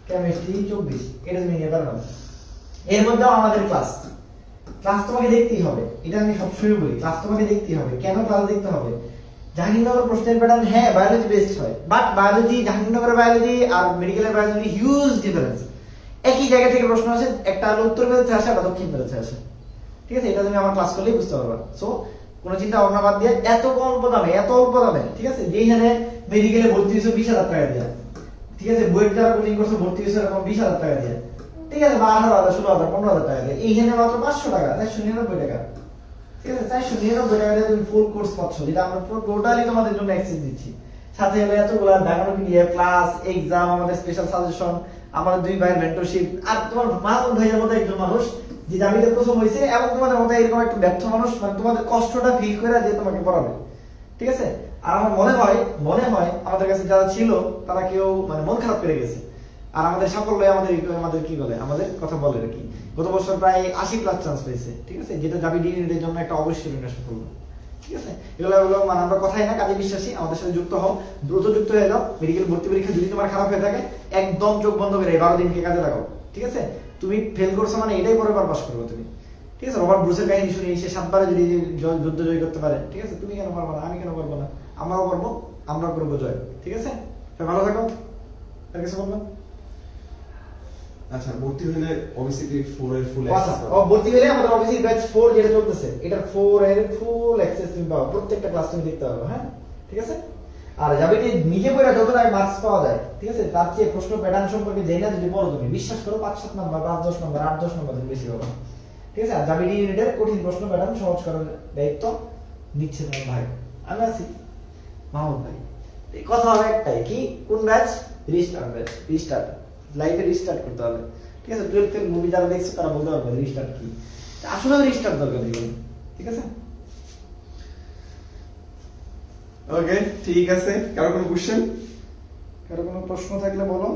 কেমিস্ট্রি 24, এটা তুমি নিয়ে পারো। এর মধ্যেও আমাদের ক্লাস তোমাকে দেখতেই হবে, এটা আমি সবসময় বলি, ক্লাস তোমাকে দেখতেই হবে। কেন ক্লাস দেখতে হবে? জাহাঙ্গীরনগর প্রশ্নের প্যাটার্ন, হ্যাঁ বায়োলজি বেসড হয়, বাট বায়োলজি, জাহাঙ্গীরনগরের বায়োলজি আর মেডিকেলের বায়োলজি হিউজ ডিফারেন্স। একই জায়গা থেকে প্রশ্ন আসে, একটা হলো উত্তর ভারতে আসে, একটা দক্ষিণ ভারতে আসে। ঠিক আছে, এটা তুমি আমার ক্লাস করলেই বুঝতে পারবা। সো কোনো চিন্তা ভাবনা বাদ দিয়ে, এত অল্প দামে, ঠিক আছে, যেই হারে মেডিকেলে ভর্তি হয়েছে 20,000 টাকা দিয়ে, ঠিক আছে, বইয়ের যারা কোচিং করছে ভর্তি হয়েছে এরকম 20,000 টাকা দিয়ে, ঠিক আছে, বা 18,000, 16,000, 15,000 টাকা দিয়ে, এইখানে মাত্র 500 টাকা, 499 টাকা। ঠিক আছে, 499 টাকা দিয়ে তুমি ফুল কোর্স পাচ্ছ, যেটা আমরা টোটালি তোমাদের জন্য অ্যাক্সেস দিচ্ছি। সাথে হলো এতগুলা ডায়মন্ড পিডিএফ, ক্লাস, এক্সাম, আমাদের স্পেশাল সাজেশন, আমাদের 2 ভাইয়ের মেন্টরশিপ, আর তোমার মাহমুদ ভাইয়ের মতো একজন মানুষ যে জাবিতে প্রথম হয়েছে, এবং তোমাদের মতো এরকম একটা ব্যর্থ মানুষ, মানে তোমাদের কষ্টটা ফিল করে যে তোমাকে পড়াবে। ঠিক আছে, আর আমার মনে হয় আমাদের কাছে যারা ছিল তারা কেউ মানে মন খারাপ করে গেছে, আর আমাদের সাফল্য আমাদের কি বলে, আমাদের কথা বলে আর কি। গত বছর প্রায় 80+ চান্স পেয়েছে। ঠিক আছে, যেটা জাবিদ ইউনিটের জন্য একটা অবশ্যই সাফল্য। ঠিক আছে, এগুলো মানে আমরা কথাই না, কাজে বিশ্বাসী। আমাদের সাথে যুক্ত হও, দ্রুত যুক্ত হয়ে যাও। মেডিকেল ভর্তি পরীক্ষা যদি তোমার খারাপ হয়ে থাকে, একদম চোখ বন্ধ করে 12 দিনকে কাজে লাগাও। ঠিক আছে, তুমি ফেল করছো মানে এটাই পরের বার পাস করবে তুমি। ঠিক আছে, রবার্ট ব্রুসের কাহিনী শুনি, সে 7 বারে যদি যুদ্ধ জয় করতে পারে, ঠিক আছে, তুমি কেন পারবে না, আমি কেন পারবো না, আমরাও পারবো, আমরা করবো জয়। ঠিক আছে, ভালো থাকো। আর কিছু বলবো? আচ্ছা, ভর্তি হলে ওবিসিটি 4 এর ফুল আচ্ছা, ভর্তি হলে আমাদের অবশ্যই ব্যাচ 4 যেটা চলতেছে, এটা 4 এর ফুল অ্যাক্সেস তুমি পাবে, প্রত্যেকটা ক্লাস তুমি দেখতে পাবে। হ্যাঁ, ঠিক আছে। আর জাবিটি নিজে পড়া যতটা মার্কস পাওয়া যায়, ঠিক আছে, তার চেয়ে প্রশ্ন প্যাটার্ন সম্পর্কে জেনে যদি পড়ো তুমি, বিশ্বাস করো 5-7 নাম্বার, 5-10 নাম্বার, 8-10 নাম্বার তুমি বেশি পাবে। ঠিক আছে, আর জাবিটি ইউনিটের কঠিন প্রশ্ন প্যাটার্ন সহজ করার দায়িত্ব নিচ্ছে তোমার ভাই, আমি আছি, মাহমুদ ভাই। এই কথা হবে একটাই, কি কোন ব্যাচ? রিস্টার্ট লাইফে রিস্টার্ট করতে হবে। ঠিক আছে, 12th এর মুভি যারা দেখছে তারা বলতে পারবে রিস্টার্ট কি, আসলে রিস্টার্ট দরকার জীবনে। ঠিক আছে, ওকে, ঠিক আছে। কারো কোনো কোশ্চেন? কারো কোনো প্রশ্ন থাকলে বলো।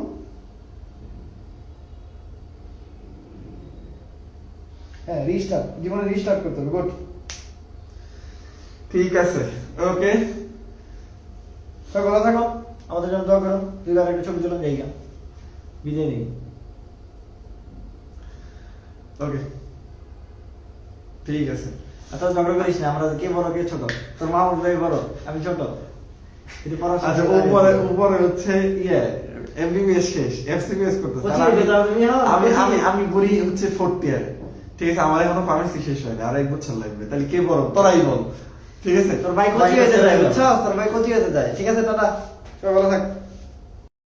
হ্যাঁ, রিস্টার্ট, জীবনে রিস্টার্ট করতে হবে। গুড, ঠিক আছে, ওকে, ভালো থাকো, আমাদের জন্য দোয়া করো। 2 বার একটা ছবি তুলে যাই, বিদায় নেই। ওকে, ঠিক আছে। আচ্ছা, ঝগড়া করিস না, আমরা কে বড় কে ছোট, তোর মাহমুদ ভাই বড়, আমি ছোট। কিন্তু আচ্ছা, উপরে হচ্ছে এমবিবিএস শেষ, এফসিবিএস করতেছে, আমি পড়ি হচ্ছে 4th ইয়ারে। ঠিক আছে, আমার এখনো ফার্মেসি শেষ হয়নি, আর 1 বছর লাগবে। তাহলে কে বড়? তোরাই বল। ঠিক আছে, তোর ভাই কোচি হয়েছে যায়, বুঝছো, তোর ভাই কোচি হয়েছে যায়। ঠিক আছে, টাটা, সবাই ভালো থাক।